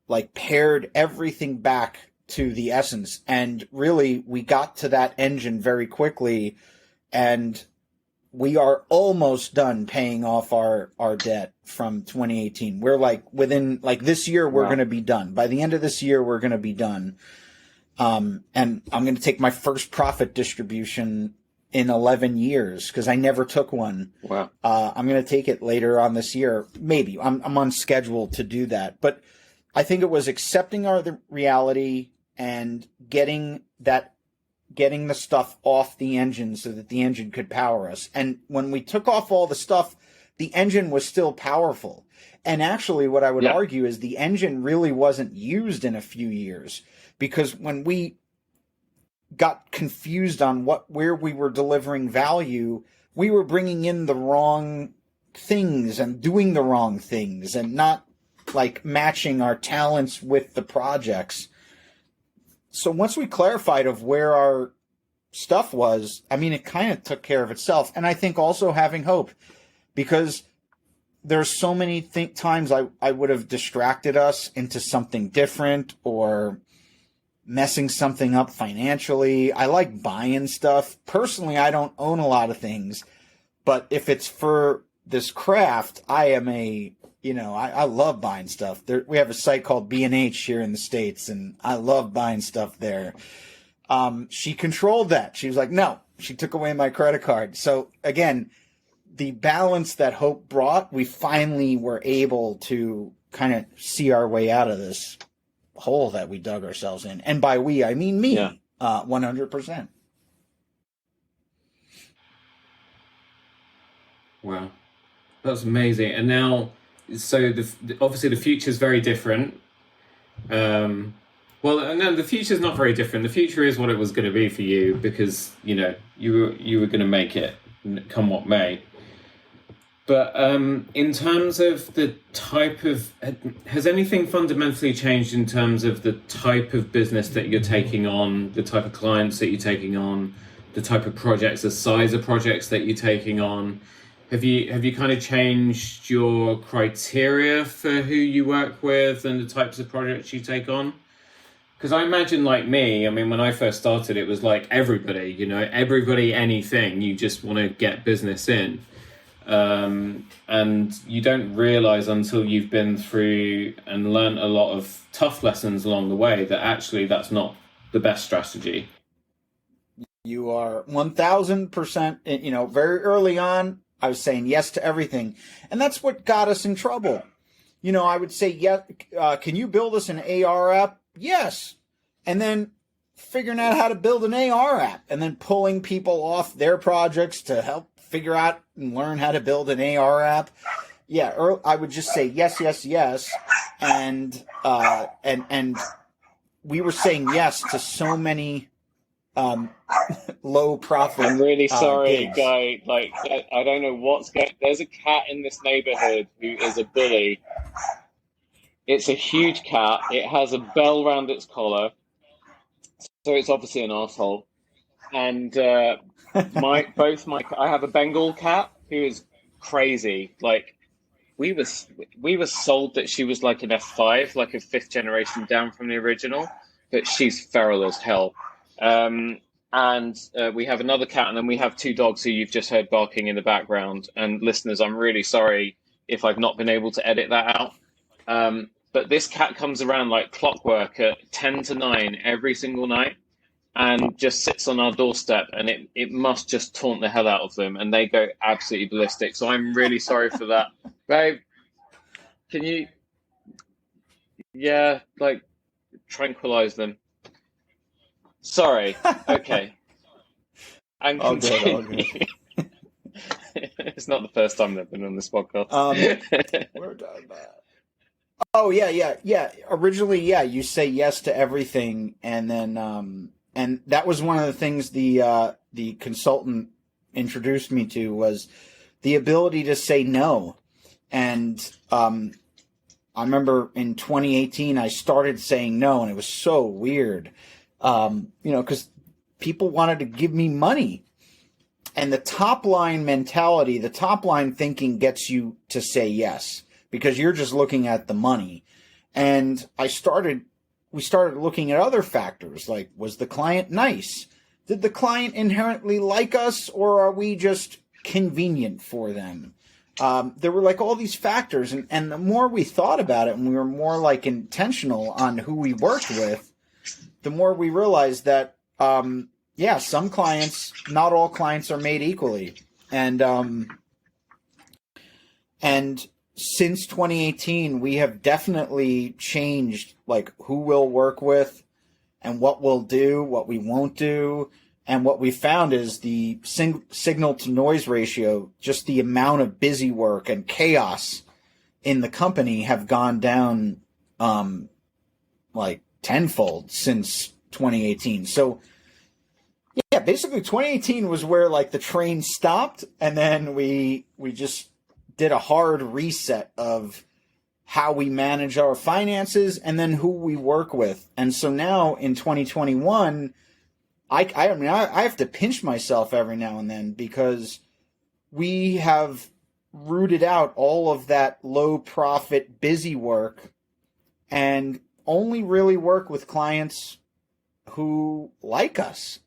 like pared everything back to the essence. And really, we got to that engine very quickly, and we are almost done paying off our debt from 2018. We're like within like this year, we're going to be done. By the end of this year, we're going to be done. And I'm going to take my first profit distribution in 11 years, because I never took one. Wow. I'm going to take it later on this year. Maybe I'm on schedule to do that. But I think it was accepting the reality and getting the stuff off the engine so that the engine could power us. And when we took off all the stuff, the engine was still powerful. And actually, what I would argue is the engine really wasn't used in a few years, because when we got confused on where we were delivering value, we were bringing in the wrong things and doing the wrong things and not like matching our talents with the projects. So once we clarified of where our stuff was, I mean, it kind of took care of itself. And I think also having hope, because there's so many times I would have distracted us into something different or messing something up financially. I like buying stuff. Personally, I don't own a lot of things, but if it's for this craft, I am I love buying stuff. We have a site called B&H here in the States, and I love buying stuff there. She controlled that. She was like, no, she took away my credit card. So again, the balance that hope brought, we finally were able to kind of see our way out of this hole that we dug ourselves in. And by we, I mean me, 100%. Wow. That's amazing. And now, so obviously the future is very different. Well, no, the future is not very different. The future is what it was going to be for you, because you were going to make it come what may. But in terms of the type of, has anything fundamentally changed in terms of the type of business that you're taking on, the type of clients that you're taking on, the type of projects, the size of projects that you're taking on? Have you kind of changed your criteria for who you work with and the types of projects you take on? Because I imagine, like me, I mean, when I first started, it was like everybody, anything, you just want to get business in. And you don't realize until you've been through and learned a lot of tough lessons along the way that actually that's not the best strategy. You are 1000%, very early on, I was saying yes to everything. And that's what got us in trouble. I would say, can you build us an AR app? Yes. And then figuring out how to build an AR app and then pulling people off their projects to help figure out and learn how to build an AR app. Yeah, I would just say yes, yes, yes. And we were saying yes to so many low profit. I'm really sorry, gigs. Guy. Like, I don't know what's going. There's a cat in this neighborhood who is a bully. It's a huge cat. It has a bell around its collar. so it's obviously an asshole. And I have a Bengal cat who is crazy. Like we were sold that she was like an F5, like a fifth generation down from the original, but she's feral as hell. And we have another cat, and then we have two dogs who you've just heard barking in the background. And listeners, I'm really sorry if I've not been able to edit that out. But this cat comes around like clockwork at 10 to 9 every single night, and just sits on our doorstep, and it must just taunt the hell out of them, and they go absolutely ballistic. So I'm really sorry for that. Babe, can you, like, tranquilize them? Sorry. Okay. And continue. It's not the first time they've been on this podcast. We're done that. Oh, yeah. Originally, you say yes to everything, and then... and that was one of the things the consultant introduced me to, was the ability to say no. And I remember in 2018, I started saying no, and it was so weird, because people wanted to give me money. And the top line mentality, the top line thinking gets you to say yes, because you're just looking at the money. And we started looking at other factors, like, was the client nice? Did the client inherently like us, or are we just convenient for them? There were like all these factors, and the more we thought about it, and we were more like intentional on who we worked with, the more we realized that, some clients, not all clients are made equally. And since 2018, we have definitely changed, like, who we'll work with and what we'll do, what we won't do. And what we found is the signal to noise ratio, just the amount of busy work and chaos in the company, have gone down like tenfold since 2018. So yeah, basically 2018 was where, like, the train stopped, and then we just did a hard reset of how we manage our finances and then who we work with. And so now in 2021, I have to pinch myself every now and then, because we have rooted out all of that low profit busy work and only really work with clients who like us.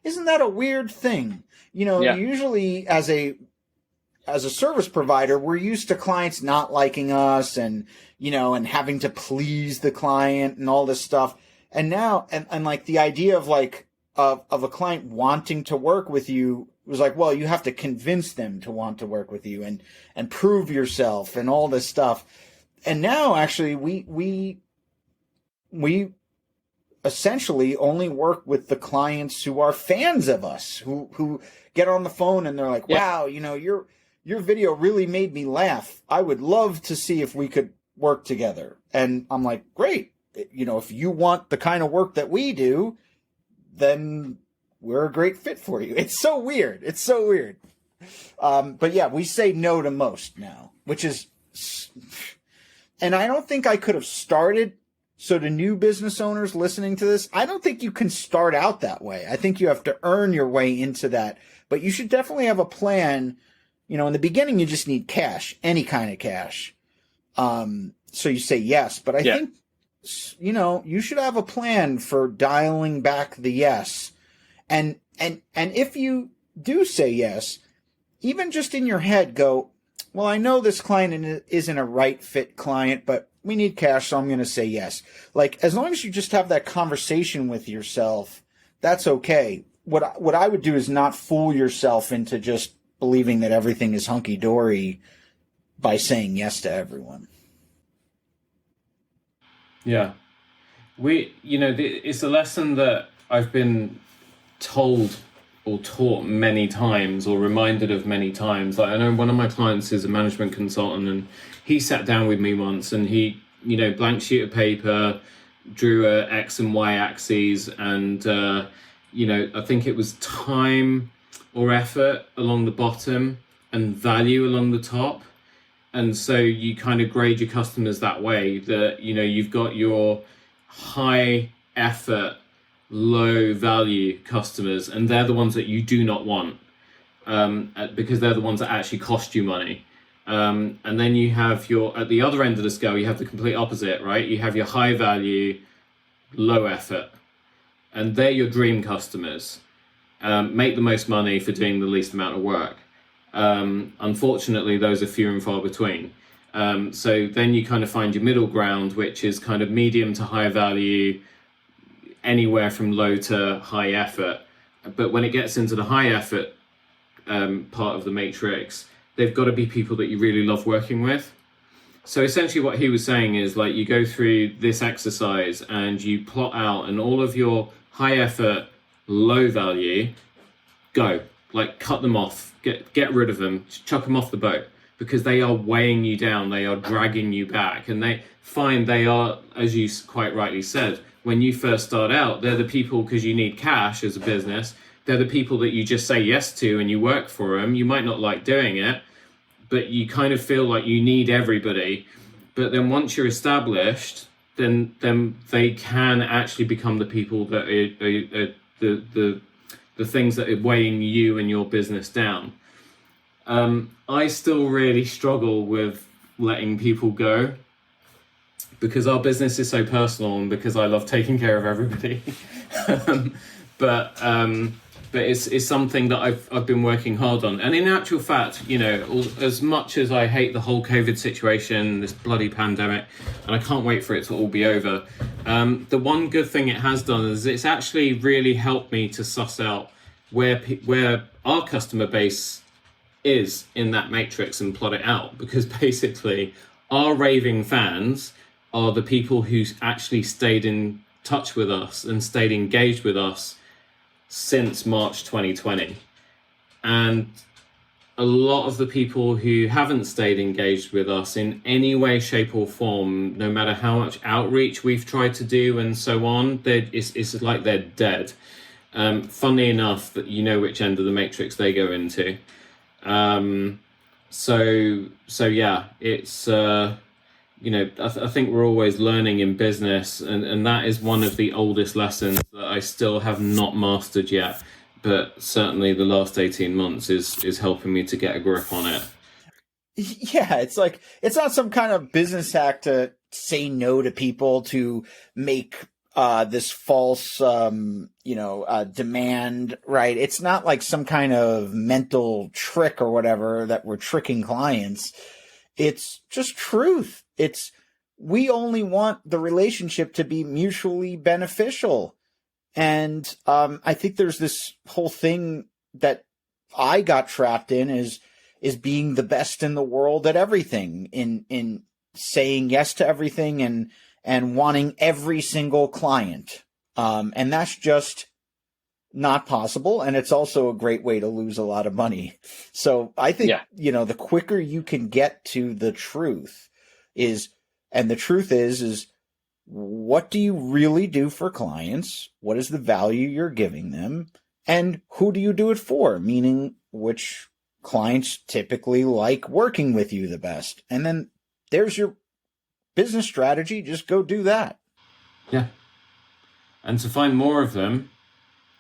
Isn't that a weird thing? Usually as a service provider, we're used to clients not liking us and having to please the client and all this stuff. And now, and like the idea of of a client wanting to work with you was like, well, you have to convince them to want to work with you and prove yourself and all this stuff. And now actually we essentially only work with the clients who are fans of us, who get on the phone and they're like, wow, your video really made me laugh. I would love to see if we could work together. And I'm like, great. If you want the kind of work that we do, then we're a great fit for you. It's so weird. But yeah, we say no to most now, which is, and I don't think I could have started. So to new business owners listening to this, I don't think you can start out that way. I think you have to earn your way into that, but you should definitely have a plan. In the beginning, you just need cash, any kind of cash. So you say yes, but I think, you should have a plan for dialing back the yes. And if you do say yes, even just in your head go, well, I know this client isn't a right fit client, but we need cash, so I'm going to say yes. Like, as long as you just have that conversation with yourself, that's okay. What I would do is not fool yourself into just believing that everything is hunky-dory by saying yes to everyone. Yeah. It's a lesson that I've been told or taught many times or reminded of many times. Like, I know one of my clients is a management consultant, and he sat down with me once and he, blank sheet of paper, drew a X and Y axes, and, I think it was time or effort along the bottom and value along the top. And so you kind of grade your customers that way, that, you've got your high effort low value customers, and they're the ones that you do not want, because they're the ones that actually cost you money. And then you have at the other end of the scale, you have the complete opposite, right? You have your high value, low effort, and they're your dream customers. Make the most money for doing the least amount of work. Unfortunately, those are few and far between. So then you kind of find your middle ground, which is kind of medium to high value, anywhere from low to high effort. But when it gets into the high effort part of the matrix, they've got to be people that you really love working with. So essentially what he was saying is, like, you go through this exercise and you plot out, and all of your high effort, low value, go, like, cut them off, get rid of them, chuck them off the boat, because they are weighing you down, they are dragging you back, and they are, as you quite rightly said, when you first start out, they're the people, because you need cash as a business, they're the people that you just say yes to and you work for them. You might not like doing it, but you kind of feel like you need everybody. But then once you're established, then they can actually become the people that are the things that are weighing you and your business down. I still really struggle with letting people go, because our business is so personal and because I love taking care of everybody. But it's something that I've been working hard on. And in actual fact, you know, as much as I hate the whole COVID situation, this bloody pandemic, and I can't wait for it to all be over, the one good thing it has done is it's actually really helped me to suss out where our customer base is in that matrix and plot it out. Because basically our raving fans are the people who actually stayed in touch with us and stayed engaged with us since March 2020. And a lot of the people who haven't stayed engaged with us in any way, shape or form, no matter how much outreach we've tried to do and so on, it's like they're dead. Funnily enough, that you know which end of the matrix they go into. So yeah, it's you know, I think we're always learning in business, and that is one of the oldest lessons that I still have not mastered yet, but certainly the last 18 months is helping me to get a grip on it. Yeah, it's like, it's not some kind of business hack to say no to people to make this false demand, right? It's not like some kind of mental trick or whatever that we're tricking clients. It's just truth. We only want the relationship to be mutually beneficial. And I think there's this whole thing that I got trapped in is being the best in the world at everything, in saying yes to everything and wanting every single client. And that's just not possible. And it's also a great way to lose a lot of money. So I think, the quicker you can get to the truth is what do you really do for clients? What is the value you're giving them? And who do you do it for? Meaning, which clients typically like working with you the best? And then there's your business strategy. Just go do that. Yeah. And to find more of them,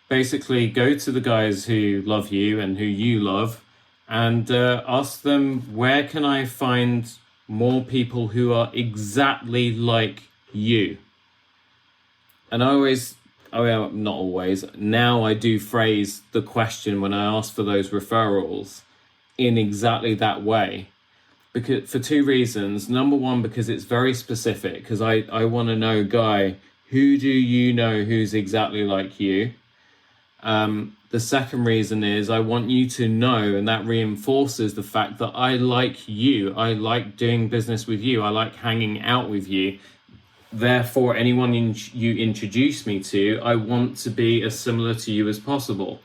basically go to the guys who love you and who you love and ask them, where can I find more people who are exactly like you? And I always, not always, now I do phrase the question when I ask for those referrals in exactly that way. Because for two reasons. Number one, because it's very specific, because I want to know, Guy, who do you know who's exactly like you? The second reason is I want you to know, and that reinforces the fact that I like you. I like doing business with you. I like hanging out with you. Therefore, anyone you introduce me to, I want to be as similar to you as possible.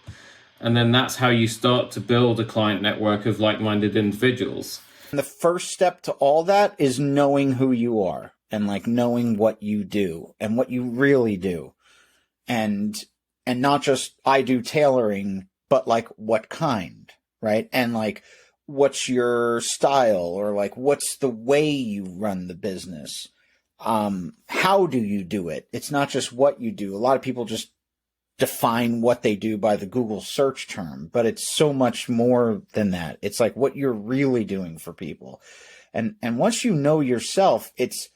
And then that's how you start to build a client network of like-minded individuals. And the first step to all that is knowing who you are and knowing what you do and what you really do. And not just I do tailoring, but what kind, right? And what's your style, or what's the way you run the business? How do you do it? It's not just what you do. A lot of people just define what they do by the Google search term, but it's so much more than that. It's like what you're really doing for people. And once you know yourself, it's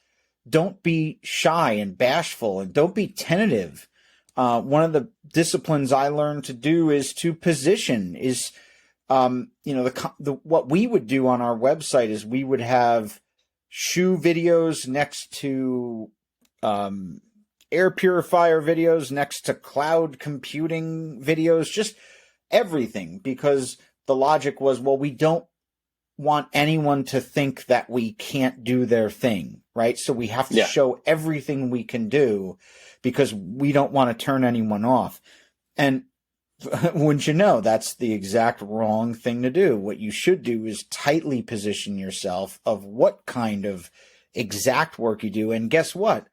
don't be shy and bashful and don't be tentative. One of the disciplines I learned to do is to position what we would do on our website is we would have shoe videos next to air purifier videos, next to cloud computing videos, just everything, because the logic was, well, we don't want anyone to think that we can't do their thing, right? So we have to show everything we can do because we don't want to turn anyone off. And wouldn't you know, that's the exact wrong thing to do. What you should do is tightly position yourself of what kind of exact work you do. And guess what?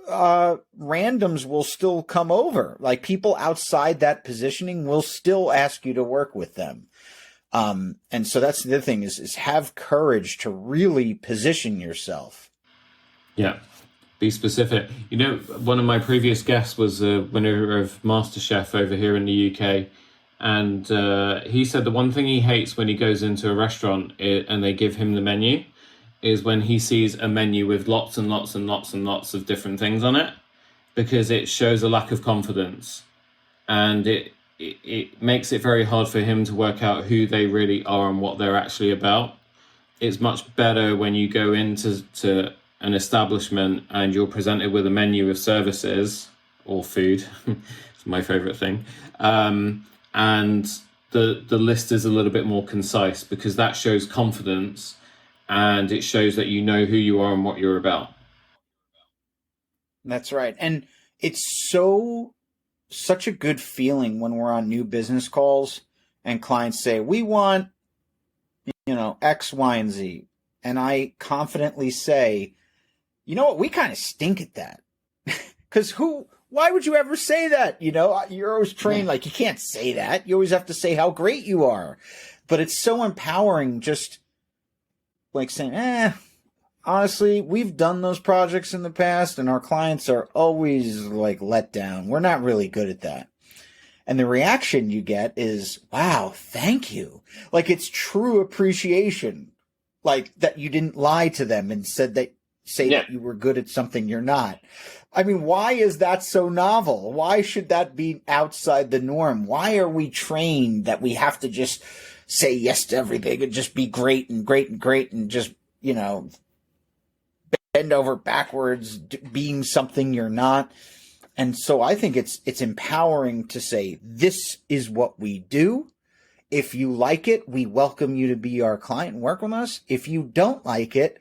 Randoms will still come over. Like people outside that positioning will still ask you to work with them. And so that's the other thing is have courage to really position yourself. Yeah. Be specific. You know, one of my previous guests was a winner of MasterChef over here in the UK. And he said the one thing he hates when he goes into a restaurant and they give him the menu is when he sees a menu with lots and lots and lots and lots of different things on it, because it shows a lack of confidence. And it makes it very hard for him to work out who they really are and what they're actually about. It's much better when you go into an establishment and you're presented with a menu of services or food. It's my favorite thing. And the list is a little bit more concise, because that shows confidence and it shows that you know who you are and what you're about. That's right. And it's such a good feeling when we're on new business calls and clients say, we want, X, Y, and Z. And I confidently say, you know what, we kind of stink at that. Because why would you ever say that? You're always trained like you can't say that. You always have to say how great you are. But it's so empowering, just like saying, honestly, we've done those projects in the past and our clients are always like let down. We're not really good at that. And the reaction you get is, wow, thank you. Like it's true appreciation, like that you didn't lie to them and say that you were good at something you're not. I mean, why is that so novel? Why should that be outside the norm? Why are we trained that we have to just say yes to everything and just be great and great and great and just, bend over backwards being something you're not? And so I think it's empowering to say, this is what we do. If you like it, we welcome you to be our client and work with us. If you don't like it,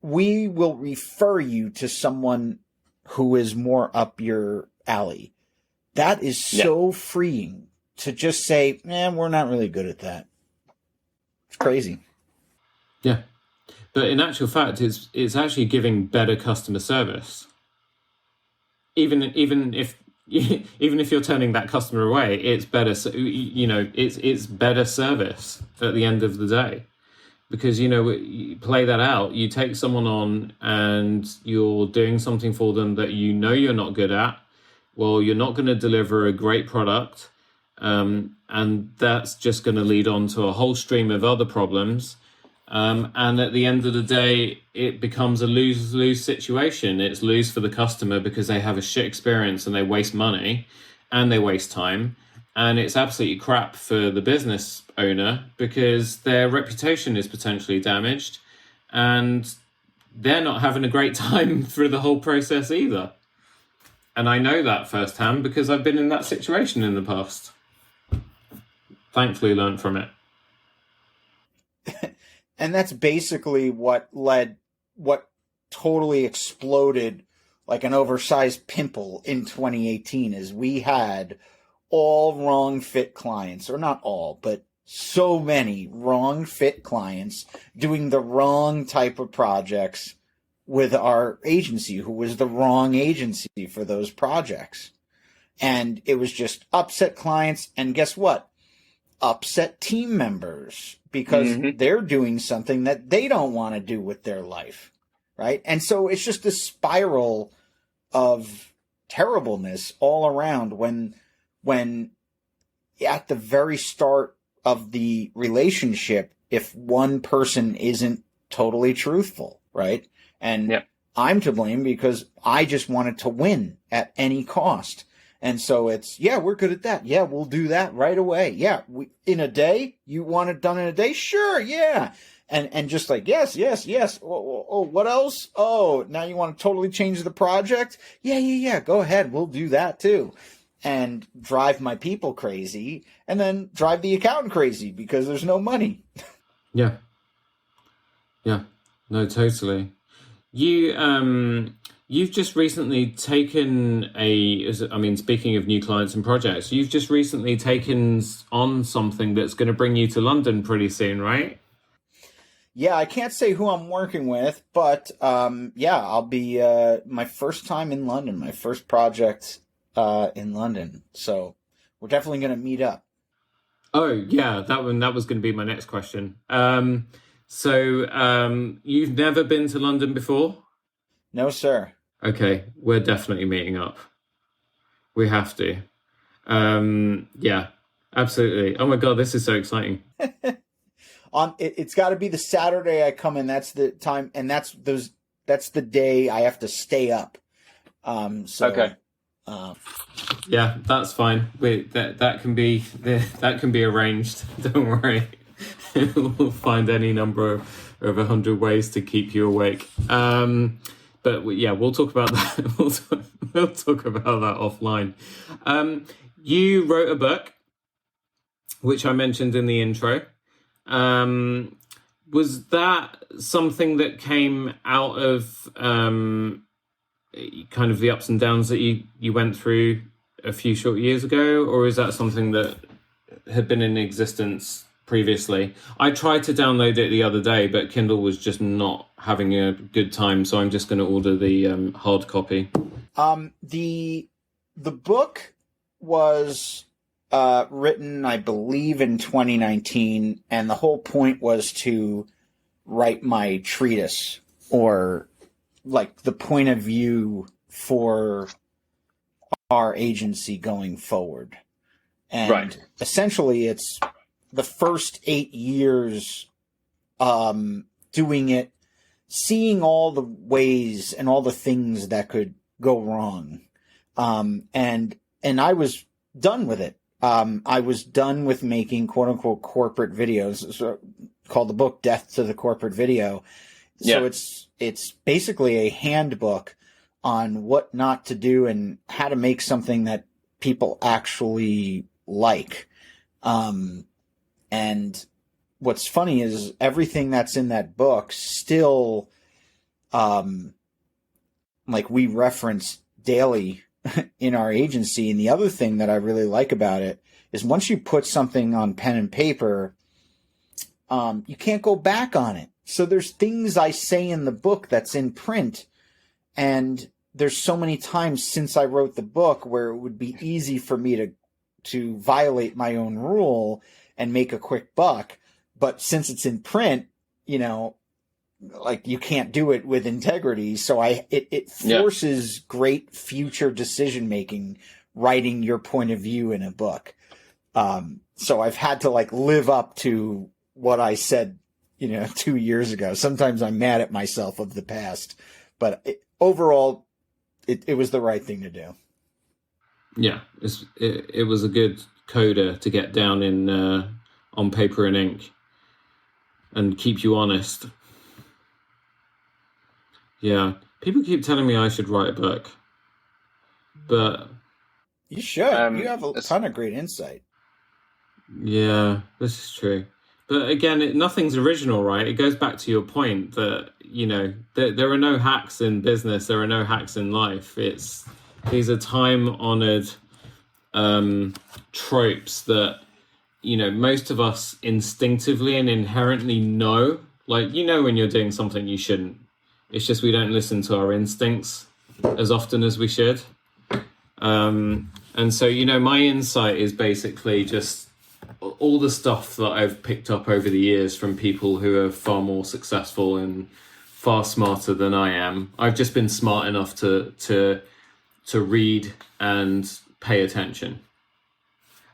we will refer you to someone who is more up your alley. That is so freeing to just say, we're not really good at that. It's crazy. Yeah. But in actual fact, it's actually giving better customer service. Even if you're turning that customer away, it's better. It's better service at the end of the day, because you play that out. You take someone on and you're doing something for them that you're not good at. Well, you're not going to deliver a great product, and that's just going to lead on to a whole stream of other problems. And at the end of the day, it becomes a lose-lose situation. It's lose for the customer because they have a shit experience and they waste money and they waste time. And it's absolutely crap for the business owner because their reputation is potentially damaged and they're not having a great time through the whole process either. And I know that firsthand because I've been in that situation in the past. Thankfully learned from it. And that's basically what totally exploded like an oversized pimple in 2018 is we had all wrong fit clients, or not all, but so many wrong fit clients doing the wrong type of projects with our agency, who was the wrong agency for those projects. And it was just upset clients. And guess what? Upset team members, because they're doing something that they don't want to do with their life, right? And so it's just a spiral of terribleness all around when when at the very start of the relationship, if one person isn't totally truthful, right? And I'm to blame because I just wanted to win at any cost. And so it's, yeah, we're good at that. Yeah, we'll do that right away. Yeah, in a day? You want it done in a day? Sure, yeah. And just like, yes. Oh, what else? Oh, now you want to totally change the project? Yeah. Go ahead. We'll do that too. And drive my people crazy, and then drive the accountant crazy because there's no money. Yeah. No, totally. You've just recently taken speaking of new clients and projects, you've just recently taken on something that's going to bring you to London pretty soon, right? Yeah, I can't say who I'm working with, but I'll be my first time in London, my first project in London. So we're definitely going to meet up. Oh, yeah, that was going to be my next question. You've never been to London before? No, sir. Okay, we're definitely meeting up. We have to. Yeah, absolutely. Oh my God, this is so exciting. It's got to be the Saturday I come in. That's the time, and that's the day I have to stay up. Okay. Yeah, that's fine. That can be arranged. Don't worry. We'll find any number of 100 ways to keep you awake. But we'll talk about that. We'll talk about that offline. You wrote a book, which I mentioned in the intro. Was that something that came out of kind of the ups and downs that you went through a few short years ago, or is that something that had been in existence previously? I tried to download it the other day, but Kindle was just not having a good time, so I'm just going to order the hard copy. The book was written, I believe, in 2019, and the whole point was to write my treatise, or like the point of view for our agency going forward. And essentially it's the first 8 years doing it, seeing all the ways and all the things that could go wrong. And I was done with it. I was done with making quote unquote corporate videos. So called the book Death to the Corporate Video. So it's basically a handbook on what not to do and how to make something that people actually like. And what's funny is everything that's in that book still, we reference daily in our agency. And the other thing that I really like about it is once you put something on pen and paper, you can't go back on it. So there's things I say in the book that's in print, and there's so many times since I wrote the book where it would be easy for me to violate my own rule and make a quick buck. But since it's in print, you can't do it with integrity. So it forces great future decision making, writing your point of view in a book. So I've had to live up to what I said, 2 years ago. Sometimes I'm mad at myself of the past, but overall it was the right thing to do. Yeah. It was a good coda to get down in, on paper and ink and keep you honest. Yeah. People keep telling me I should write a book, but you should. You have a ton of great insight. Yeah, this is true. But again, nothing's original, right? It goes back to your point that, there are no hacks in business. There are no hacks in life. These are time-honored tropes that, most of us instinctively and inherently know. When you're doing something you shouldn't. It's just we don't listen to our instincts as often as we should. And so, my insight is basically just all the stuff that I've picked up over the years from people who are far more successful and far smarter than I am. I've just been smart enough to read and pay attention.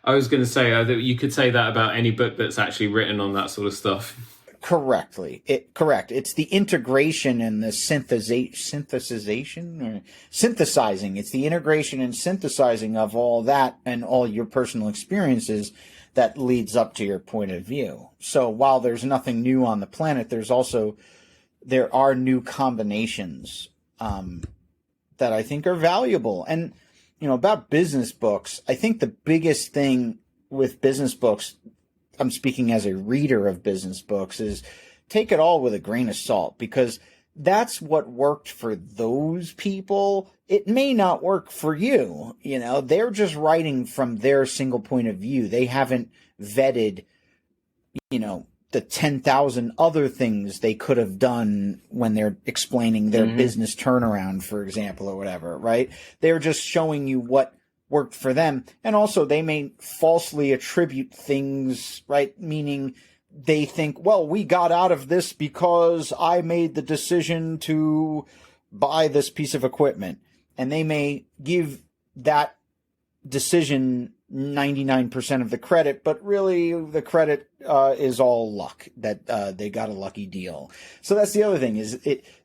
I was going to say that you could say that about any book that's actually written on that sort of stuff. Correct. It's the integration and the synthesizing. It's the integration and synthesizing of all that and all your personal experiences that leads up to your point of view. So while there's nothing new on the planet, there are new combinations that I think are valuable. And, about business books, I think the biggest thing with business books, I'm speaking as a reader of business books, is take it all with a grain of salt, because that's what worked for those people. It may not work for you. They're just writing from their single point of view. They haven't vetted, the 10,000 other things they could have done when they're explaining their business turnaround, for example, or whatever, right? They're just showing you what worked for them. And also they may falsely attribute things, right? Meaning they think, well, we got out of this because I made the decision to buy this piece of equipment. And they may give that decision 99% of the credit, but really the credit is all luck that they got a lucky deal. So that's the other thing, is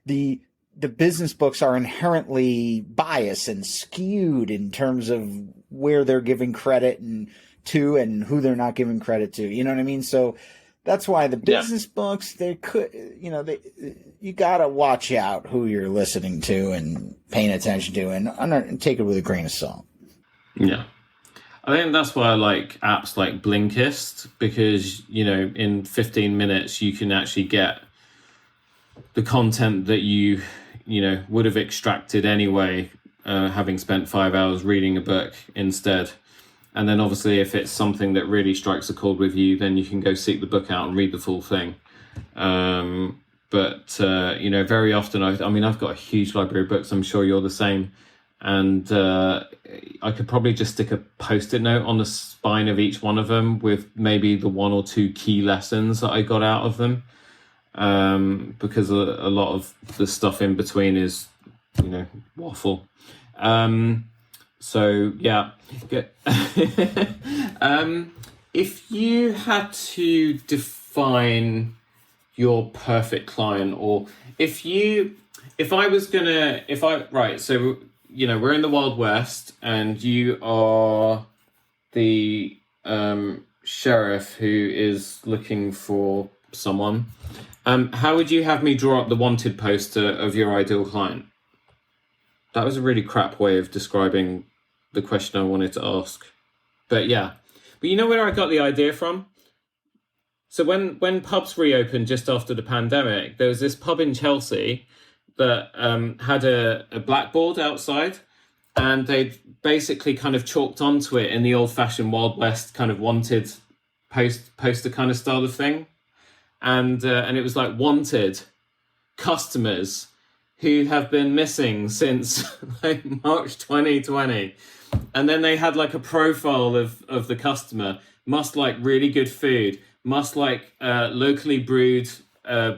the business books are inherently biased and skewed in terms of where they're giving credit and who they're not giving credit to. You know what I mean? So that's why the business books, you gotta watch out who you're listening to and paying attention to, and take it with a grain of salt. Yeah. I think that's why I like apps like Blinkist, because, in 15 minutes you can actually get the content that you would have extracted anyway, having spent 5 hours reading a book instead. And then obviously if it's something that really strikes a chord with you, then you can go seek the book out and read the full thing. But very often, I've got a huge library of books. I'm sure you're the same. And I could probably just stick a Post-it note on the spine of each one of them with maybe the one or two key lessons that I got out of them. Because a lot of the stuff in between is, waffle. So yeah. If you had to define your perfect client, or so we're in the Wild West and you are the sheriff who is looking for someone. How would you have me draw up the wanted poster of your ideal client? That was a really crap way of describing the question I wanted to ask. But yeah. But you know where I got the idea from? So when pubs reopened just after the pandemic, there was this pub in Chelsea that had a blackboard outside, and they basically kind of chalked onto it in the old-fashioned Wild West kind of wanted poster kind of style of thing. And it was like, wanted customers who have been missing since like March 2020. And then they had like a profile of the customer, must like really good food, must like locally brewed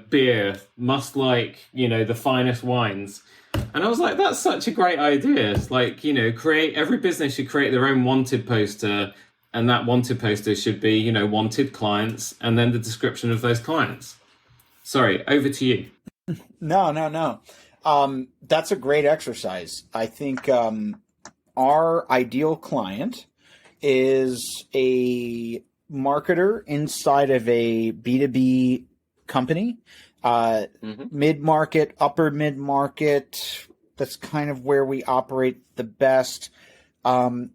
beer, must like, the finest wines. And I was like, that's such a great idea. It's like, every business should create their own wanted poster, and that wanted poster should be, wanted clients, and then the description of those clients. Sorry, over to you. No. That's a great exercise. I think our ideal client is a marketer inside of a B2B company, mid-market, upper mid-market. That's kind of where we operate the best.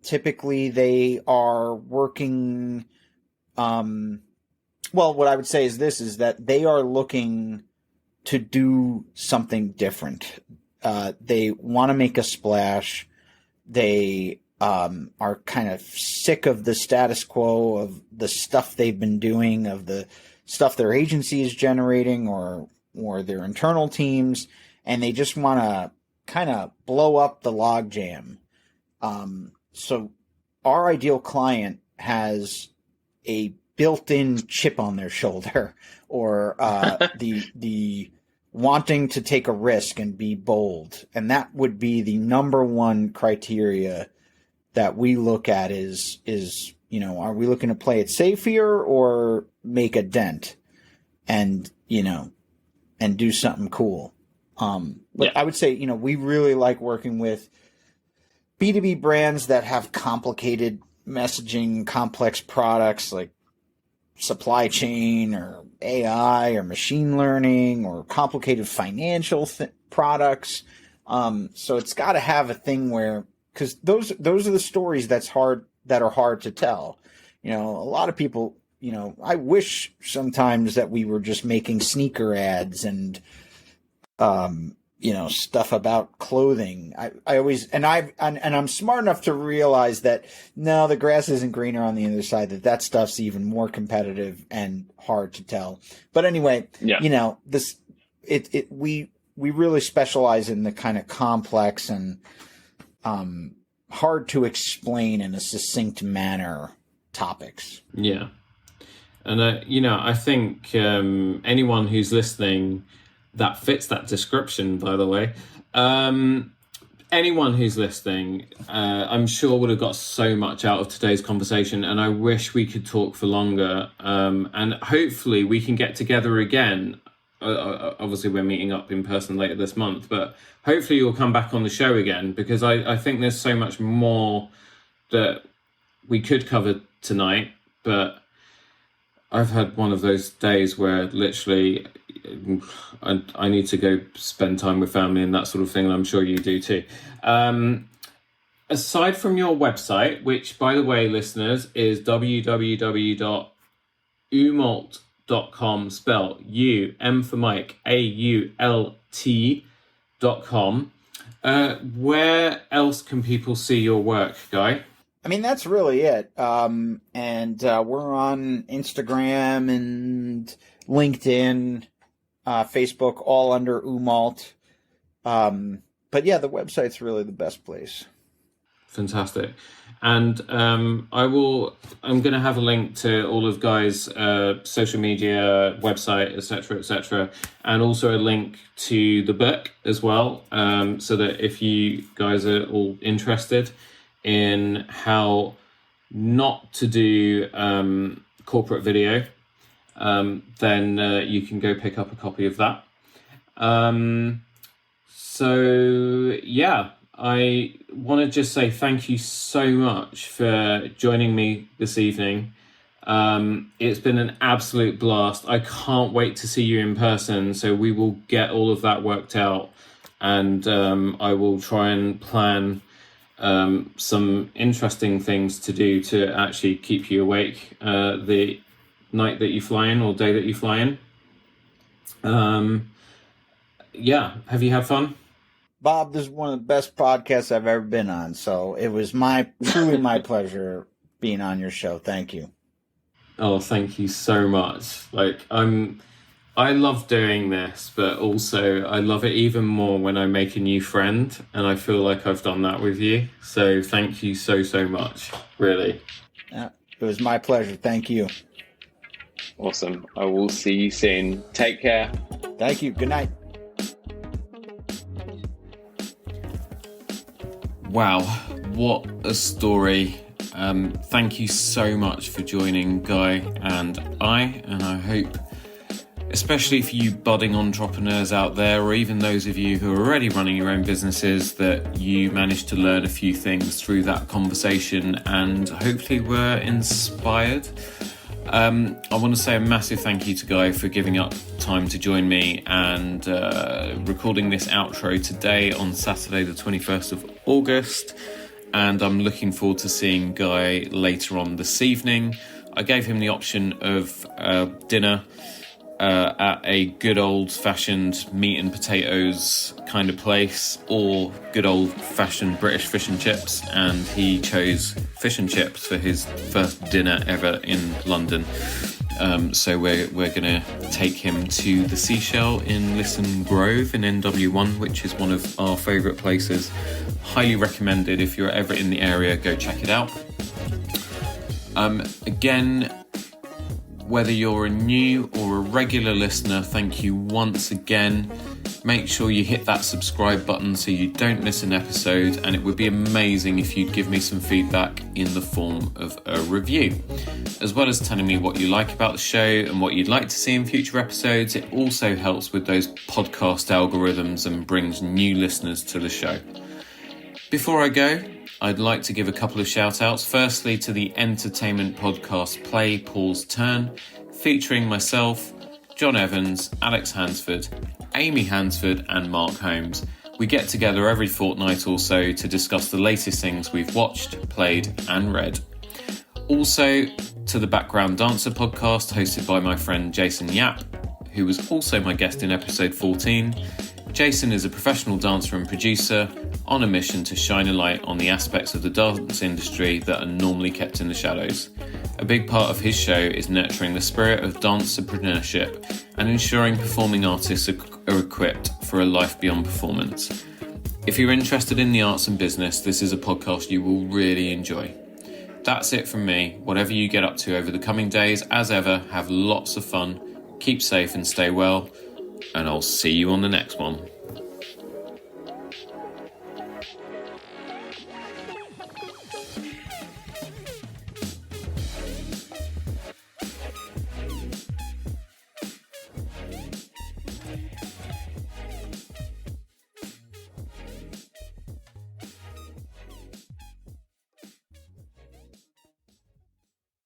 Typically they are working, what I would say is that they are looking to do something different. They want to make a splash. They are kind of sick of the status quo, of the stuff they've been doing, of the stuff their agency is generating or their internal teams, and they just want to kind of blow up the logjam. So our ideal client has a built-in chip on their shoulder, or the wanting to take a risk and be bold. And that would be the number one criteria that we look at is are we looking to play it safe here or make a dent and, and do something cool? But I would say, we really like working with B2B brands that have complicated messaging, complex products like supply chain or AI or machine learning or complicated financial products. So it's got to have a thing where, because those are the stories that are hard to tell. A lot of people, I wish sometimes that we were just making sneaker ads and stuff about clothing. I'm smart enough to realize that no, the grass isn't greener on the other side, that stuff's even more competitive and hard to tell. But anyway, we really specialize in the kind of complex and hard to explain in a succinct manner topics. Yeah. And, I think anyone who's listening that fits that description, by the way, anyone who's listening, I'm sure would have got so much out of today's conversation, and I wish we could talk for longer. And hopefully we can get together again. Obviously, we're meeting up in person later this month, but hopefully you'll come back on the show again, because I think there's so much more that we could cover tonight. But I've had one of those days where literally I need to go spend time with family and that sort of thing, and I'm sure you do too. Aside from your website, which, by the way, listeners, is www.umault.com, spelled U, M for Mike, AULT.com. Where else can people see your work, Guy? I mean, that's really it. And we're on Instagram and LinkedIn, Facebook, all under Umault. But yeah, the website's really the best place. Fantastic. And I'm going to have a link to all of Guy's social media, website, etc., and also a link to the book as well, so that if you guys are all interested in how not to do corporate video, then you can go pick up a copy of that. So yeah, I want to just say thank you so much for joining me this evening. It's been an absolute blast. I can't wait to see you in person, so we will get all of that worked out, and I will try and plan some interesting things to do to actually keep you awake the night that you fly in or day that you fly in. Yeah, have you had fun? Bob, this is one of the best podcasts I've ever been on, so it was truly my pleasure being on your show. Thank you. Oh, thank you so much. I love doing this, but also I love it even more when I make a new friend, and I feel like I've done that with you. So thank you so much, really. Yeah, it was my pleasure. Thank you. Awesome. I will see you soon. Take care. Thank you. Good night. Wow, what a story. Thank you so much for joining Guy and I hope, especially for you budding entrepreneurs out there, or even those of you who are already running your own businesses, that you managed to learn a few things through that conversation and hopefully were inspired. I want to say a massive thank you to Guy for giving up time to join me and recording this outro today on Saturday the 21st of August, and I'm looking forward to seeing Guy later on this evening. I gave him the option of dinner at a good old-fashioned meat and potatoes kind of place, or good old-fashioned British fish and chips, and he chose fish and chips for his first dinner ever in London. So we're going to take him to the Seashell in Lisson Grove in NW1, which is one of our favourite places. Highly recommended. If you're ever in the area, go check it out. Again, whether you're a new or a regular listener, thank you once again. Make sure you hit that subscribe button so you don't miss an episode, and it would be amazing if you'd give me some feedback in the form of a review. As well as telling me what you like about the show and what you'd like to see in future episodes, it also helps with those podcast algorithms and brings new listeners to the show. Before I go, I'd like to give a couple of shout outs. Firstly, to the entertainment podcast Play Paul's Turn, featuring myself, John Evans, Alex Hansford, Amy Hansford and Mark Holmes. We get together every fortnight or so to discuss the latest things we've watched, played and read. Also to the Background Dancer podcast hosted by my friend Jason Yap, who was also my guest in episode 14. Jason is a professional dancer and producer on a mission to shine a light on the aspects of the dance industry that are normally kept in the shadows. A big part of his show is nurturing the spirit of dancepreneurship and ensuring performing artists are equipped for a life beyond performance. If you're interested in the arts and business, this is a podcast you will really enjoy. That's it from me. Whatever you get up to over the coming days, as ever, have lots of fun, keep safe and stay well, and I'll see you on the next one.